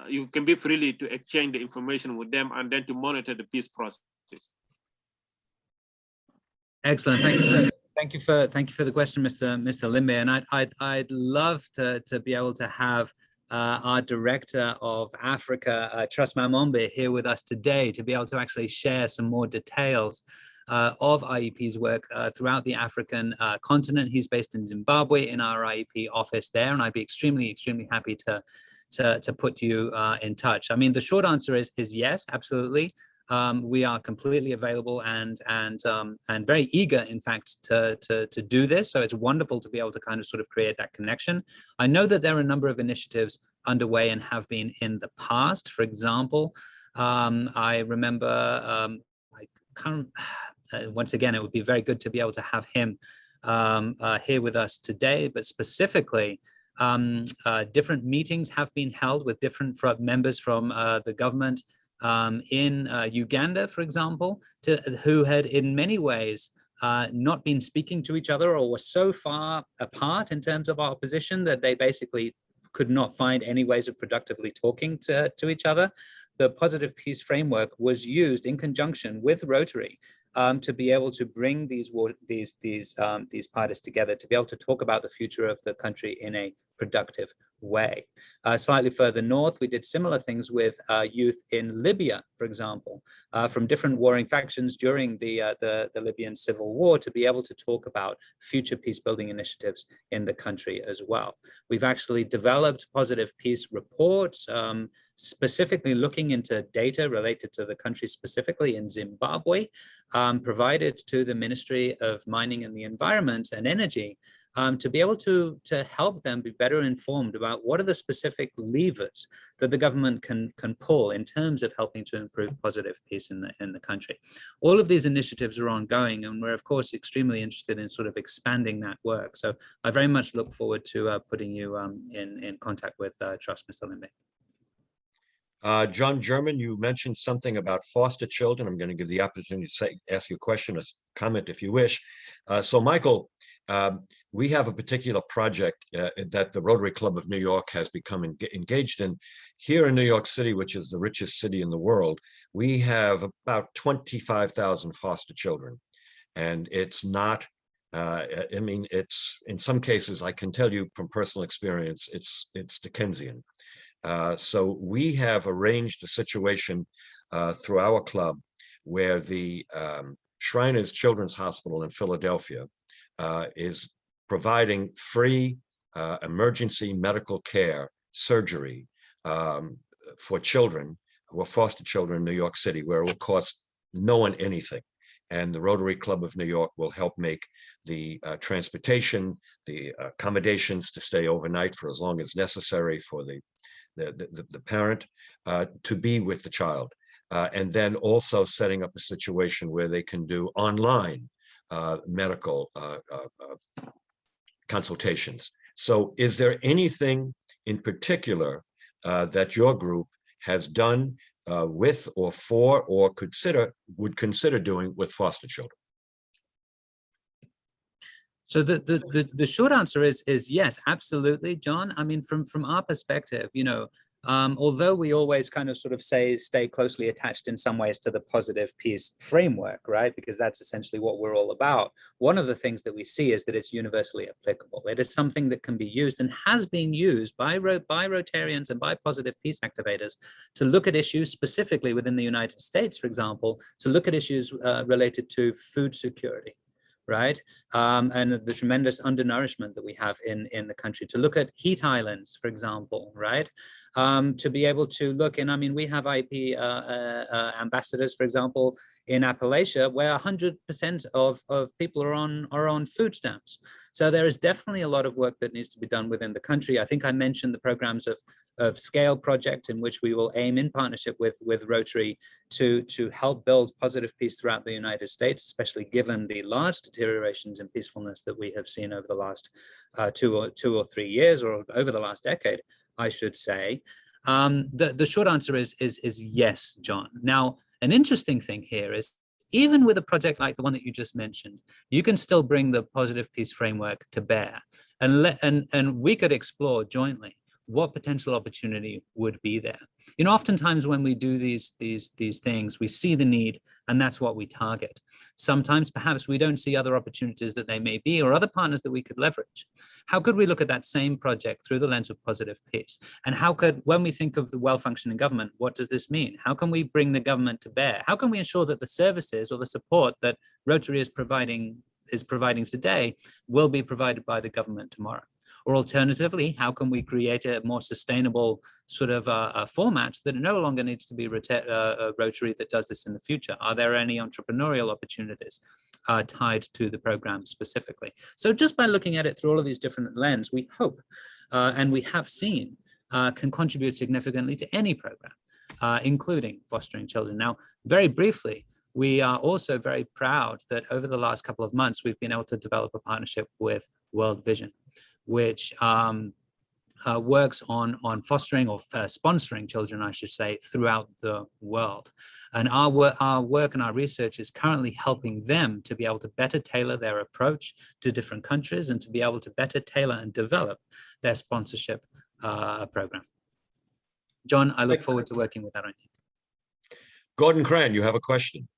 you can be freely to exchange the information with them and then to monitor the peace process. Excellent. Thank you for the question, Mr. Limbe. And I'd love to be able to have our Director of Africa, Trust Mamombe, here with us today to be able to actually share some more details of IEP's work throughout the African continent. He's based in Zimbabwe in our IEP office there, and I'd be extremely happy to put you in touch. I mean, the short answer is yes, absolutely. We are completely available and very eager, in fact, to do this. So it's wonderful to be able to kind of sort of create that connection. I know that there are a number of initiatives underway and have been in the past. For example, I remember, once again, it would be very good to be able to have him here with us today, but specifically, different meetings have been held with different members from the government in Uganda, for example, who had in many ways not been speaking to each other or were so far apart in terms of our position that they basically could not find any ways of productively talking to each other. The Positive Peace Framework was used in conjunction with Rotary to be able to bring these parties together, to be able to talk about the future of the country in a productive way. Slightly further north, we did similar things with youth in Libya, for example, from different warring factions during the Libyan civil war, to be able to talk about future peace building initiatives in the country as well. We've actually developed positive peace reports, specifically looking into data related to the country, specifically in Zimbabwe, provided to the Ministry of Mining and the Environment and Energy, to be able to help them be better informed about what are the specific levers that the government can pull in terms of helping to improve positive peace in the country. All of these initiatives are ongoing, and we're of course extremely interested in sort of expanding that work. So I very much look forward to putting you in contact with Trust, Mr. Limbe. John German, you mentioned something about foster children. I'm going to give the opportunity to ask you a question or comment if you wish. So Michael, we have a particular project that the Rotary Club of New York has become engaged in. Here in New York City, which is the richest city in the world, we have about 25,000 foster children. And it's not, I mean, it's, in some cases, I can tell you from personal experience, it's Dickensian. So we have arranged a situation through our club where the Shriners Children's Hospital in Philadelphia is providing free emergency medical care surgery for children who are foster children in New York City, where it will cost no one anything. And the Rotary Club of New York will help make the transportation, the accommodations to stay overnight for as long as necessary for the parent to be with the child. And then also setting up a situation where they can do online medical consultations. So is there anything in particular that your group has done with or for or would consider doing with foster children? So the short answer is yes, absolutely, John. I mean, from our perspective, you know, although we always kind of sort of stay closely attached in some ways to the positive peace framework, right? Because that's essentially what we're all about. One of the things that we see is that it's universally applicable. It is something that can be used and has been used by Rotarians and by positive peace activators to look at issues specifically within the United States, for example, to look at issues related to food security, right? And the tremendous undernourishment that we have in the country, to look at heat islands, for example, right? To be able to look in, I mean, we have IP ambassadors, for example, in Appalachia, where 100% of people are on food stamps. So there is definitely a lot of work that needs to be done within the country. I think I mentioned the programs of Scale Project, in which we will aim in partnership with Rotary to help build positive peace throughout the United States, especially given the large deteriorations in peacefulness that we have seen over the last 2 or 3 years, or over the last decade, I should say. The short answer is yes, John. Now, an interesting thing here is, even with a project like the one that you just mentioned, you can still bring the positive peace framework to bear, and we could explore jointly what potential opportunity would be there. You know, oftentimes when we do these things, we see the need, and that's what we target. Sometimes perhaps we don't see other opportunities that they may be, or other partners that we could leverage. How could we look at that same project through the lens of positive peace? And how could, when we think of the well-functioning government, what does this mean? How can we bring the government to bear? How can we ensure that the services or the support that Rotary is providing today will be provided by the government tomorrow? Or alternatively, how can we create a more sustainable sort of format that no longer needs to be Rotary that does this in the future? Are there any entrepreneurial opportunities tied to the program specifically? So just by looking at it through all of these different lenses, we hope, and we have seen, can contribute significantly to any program, including fostering children. Now, very briefly, we are also very proud that over the last couple of months, we've been able to develop a partnership with World Vision, which works on fostering or sponsoring children, I should say, throughout the world. And our work and our research is currently helping them to be able to better tailor their approach to different countries, and to be able to better tailor and develop their sponsorship program. John, I look forward to working with that on you. Gordon Cran, you have a question.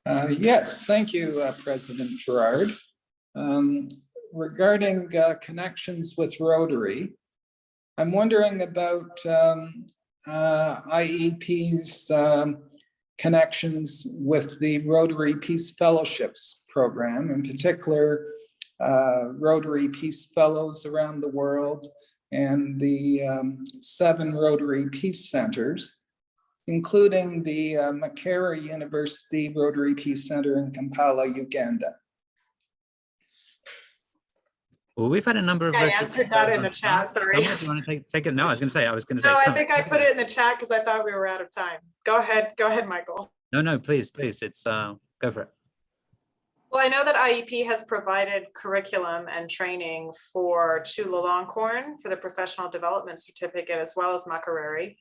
Yes, thank you, President Gerard. Regarding connections with Rotary, I'm wondering about IEP's connections with the Rotary Peace Fellowships program, in particular, Rotary Peace Fellows around the world, and the 7 Rotary Peace Centers, including the Makerere University Rotary Peace Center in Kampala, Uganda. Well, we've had a number of. I answered that in the chat, sorry. Do you want to take it? No, I was going to say. No, I think I put it in the chat because I thought we were out of time. Go ahead, Michael. No, please. It's go for it. Well, I know that IEP has provided curriculum and training for Chulalongkorn for the professional development certificate, as well as Makerere,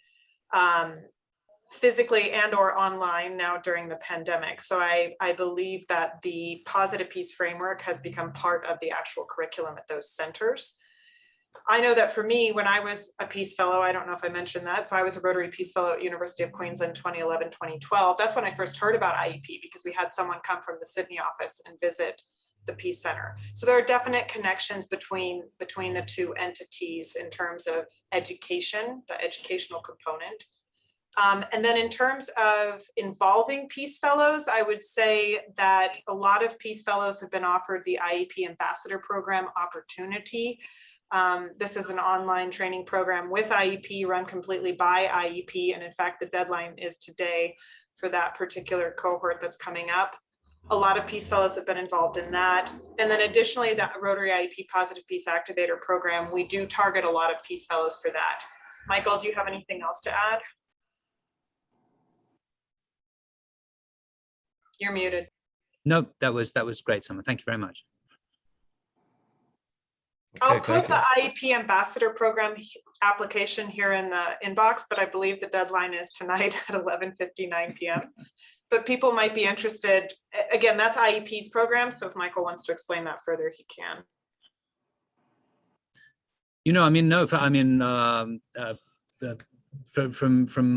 physically and or online now during the pandemic. So I believe that the positive peace framework has become part of the actual curriculum at those centers. I know that for me, when I was a Peace Fellow, I don't know if I mentioned that. So I was a Rotary Peace Fellow at University of Queensland 2011, 2012. That's when I first heard about IEP, because we had someone come from the Sydney office and visit the Peace Center. So there are definite connections between the two entities in terms of education, the educational component. And then in terms of involving Peace Fellows, I would say that a lot of Peace Fellows have been offered the IEP Ambassador Program opportunity. This is an online training program with IEP, run completely by IEP. And in fact, the deadline is today for that particular cohort that's coming up. A lot of Peace Fellows have been involved in that. And then additionally, the Rotary IEP Positive Peace Activator Program, we do target a lot of Peace Fellows for that. Michael, do you have anything else to add? You're muted. No, that was great, Summer. Thank you very much. I'll Okay, put thank you. the IEP Ambassador Program application here in the inbox, but I believe the deadline is tonight at 11:59 p.m. But people might be interested. Again, that's IEP's program, so if Michael wants to explain that further, he can. You know, I mean, no, from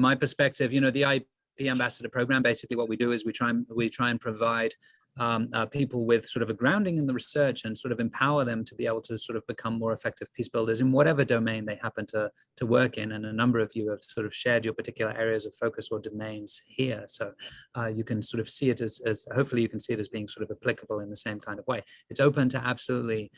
my perspective, you know, the IEP Ambassador Program, basically what we do is we try and provide people with sort of a grounding in the research and sort of empower them to be able to sort of become more effective peace builders in whatever domain they happen to work in. And a number of you have sort of shared your particular areas of focus or domains here. So you can sort of see it as hopefully you can see it as being sort of applicable in the same kind of way. It's open to absolutely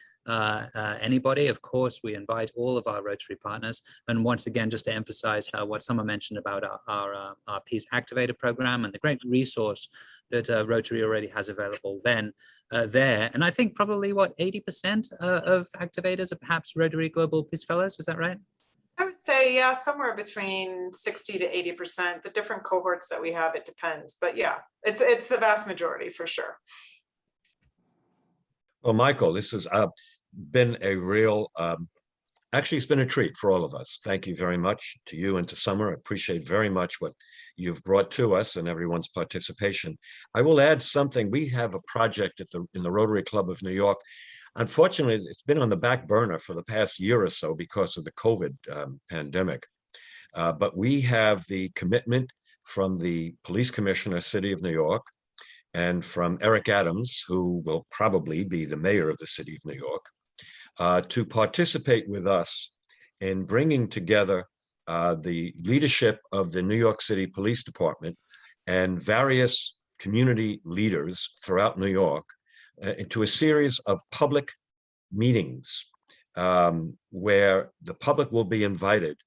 anybody. Of course, we invite all of our Rotary partners. And once again, just to emphasize what Summer mentioned about our Peace Activator program and the great resource that Rotary already has available there. And I think probably what 80% of activators are perhaps Rotary Global Peace Fellows. Is that right? I would say, yeah, somewhere between 60 to 80%. The different cohorts that we have, it depends. But yeah, it's the vast majority for sure. Well, Michael, this has been a real, actually, it's been a treat for all of us. Thank you very much to you and to Summer. I appreciate very much what you've brought to us and everyone's participation. I will add something. We have a project in the Rotary Club of New York. Unfortunately, it's been on the back burner for the past year or so because of the COVID pandemic. But we have the commitment from the Police Commissioner, City of New York, and from Eric Adams, who will probably be the mayor of the City of New York, to participate with us in bringing together the leadership of the New York City Police Department and various community leaders throughout New York into a series of public meetings where the public will be invited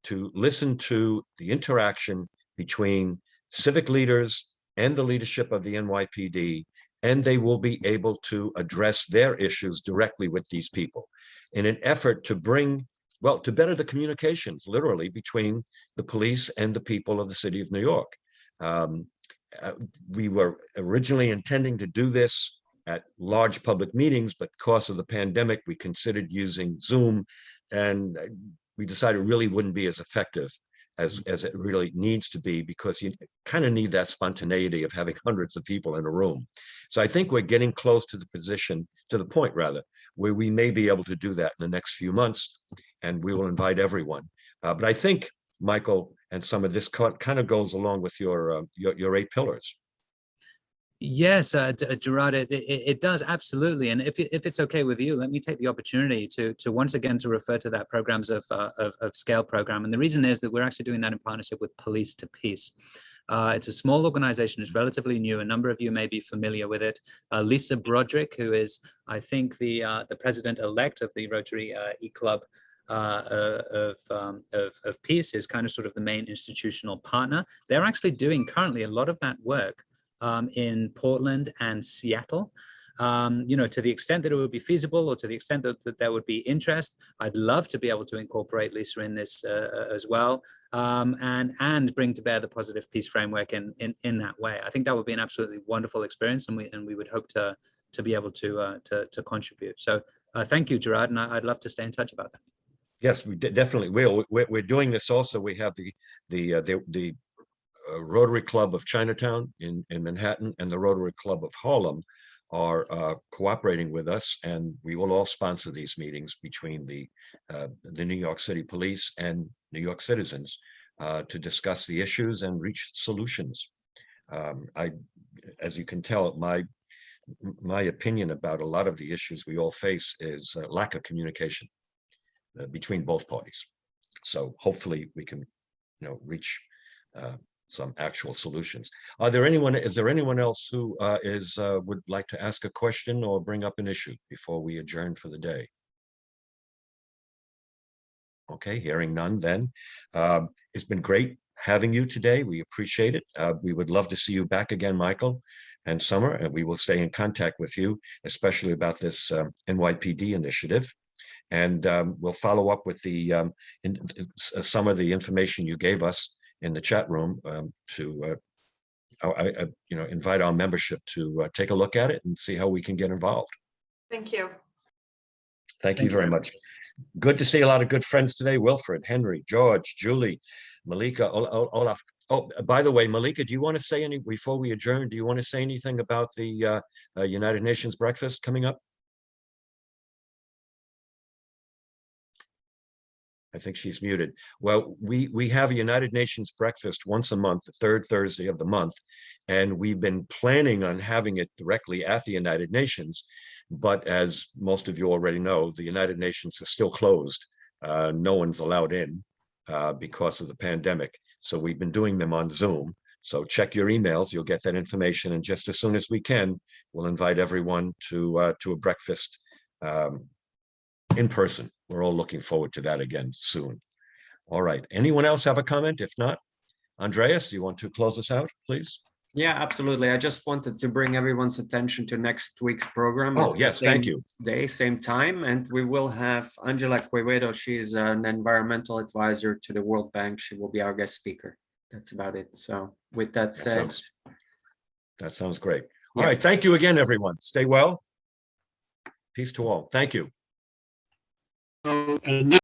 to listen to the interaction between civic leaders and the leadership of the NYPD, and they will be able to address their issues directly with these people in an effort to bring, well, to better the communications, literally, between the police and the people of the City of New York. We were originally intending to do this at large public meetings, but because of the pandemic, we considered using Zoom, and we decided it really wouldn't be as effective as it really needs to be, because you kind of need that spontaneity of having hundreds of people in a room. So I think we're getting close to the point rather, where we may be able to do that in the next few months, and we will invite everyone. But I think, Michael, and some of this kind of goes along with your 8 pillars. Yes, Gerard, it does, absolutely. And if it's okay with you, let me take the opportunity to once again to refer to that Programs of Scale program. And the reason is that we're actually doing that in partnership with Police to Peace. It's a small organization, it's relatively new. A number of you may be familiar with it. Lisa Broderick, who is, I think, the president-elect of the Rotary E-Club of Peace, is kind of sort of the main institutional partner. They're actually doing currently a lot of that work in Portland and Seattle. You know, to the extent that it would be feasible, or to the extent that there would be interest, I'd love to be able to incorporate Lisa in this as well, and bring to bear the positive peace framework in that way. I think that would be an absolutely wonderful experience, and we would hope to be able to contribute. So thank you, Gerard, and I'd love to stay in touch about that. Yes, we definitely will. We're doing this also. We have the Rotary Club of Chinatown in Manhattan and the Rotary Club of Harlem are cooperating with us, and we will all sponsor these meetings between the New York City Police and New York citizens to discuss the issues and reach solutions. As you can tell, my opinion about a lot of the issues we all face is lack of communication between both parties. So hopefully we can, reach some actual solutions. Is there anyone else who would like to ask a question or bring up an issue before we adjourn for the day? Okay, hearing none then. It's been great having you today. We appreciate it. We would love to see you back again, Michael and Summer, and we will stay in contact with you, especially about this NYPD initiative. And we'll follow up with some of the information you gave us in the chat room to invite our membership to take a look at it and see how we can get involved. Thank you. Thank you very much. Good to see a lot of good friends today. Wilfred, Henry, George, Julie, Malika, Olaf. Oh, by the way, Malika, do you want to say any, before we adjourn, do you want to say anything about the United Nations breakfast coming up? I think she's muted. Well, we have a United Nations breakfast once a month, the third Thursday of the month, and we've been planning on having it directly at the United Nations. But as most of you already know, the United Nations is still closed. No one's allowed in because of the pandemic. So we've been doing them on Zoom. So check your emails, you'll get that information. And just as soon as we can, we'll invite everyone to a breakfast in person. We're all looking forward to that again soon. All right. Anyone else have a comment? If not, Andreas, you want to close us out, please? Yeah, absolutely. I just wanted to bring everyone's attention to next week's program. Oh, yes, thank you. Day, same time. And we will have Angela Quevedo. She's an environmental advisor to the World Bank. She will be our guest speaker. That's about it. So with that said. That sounds great. All right. Thank you again, everyone. Stay well. Peace to all. Thank you.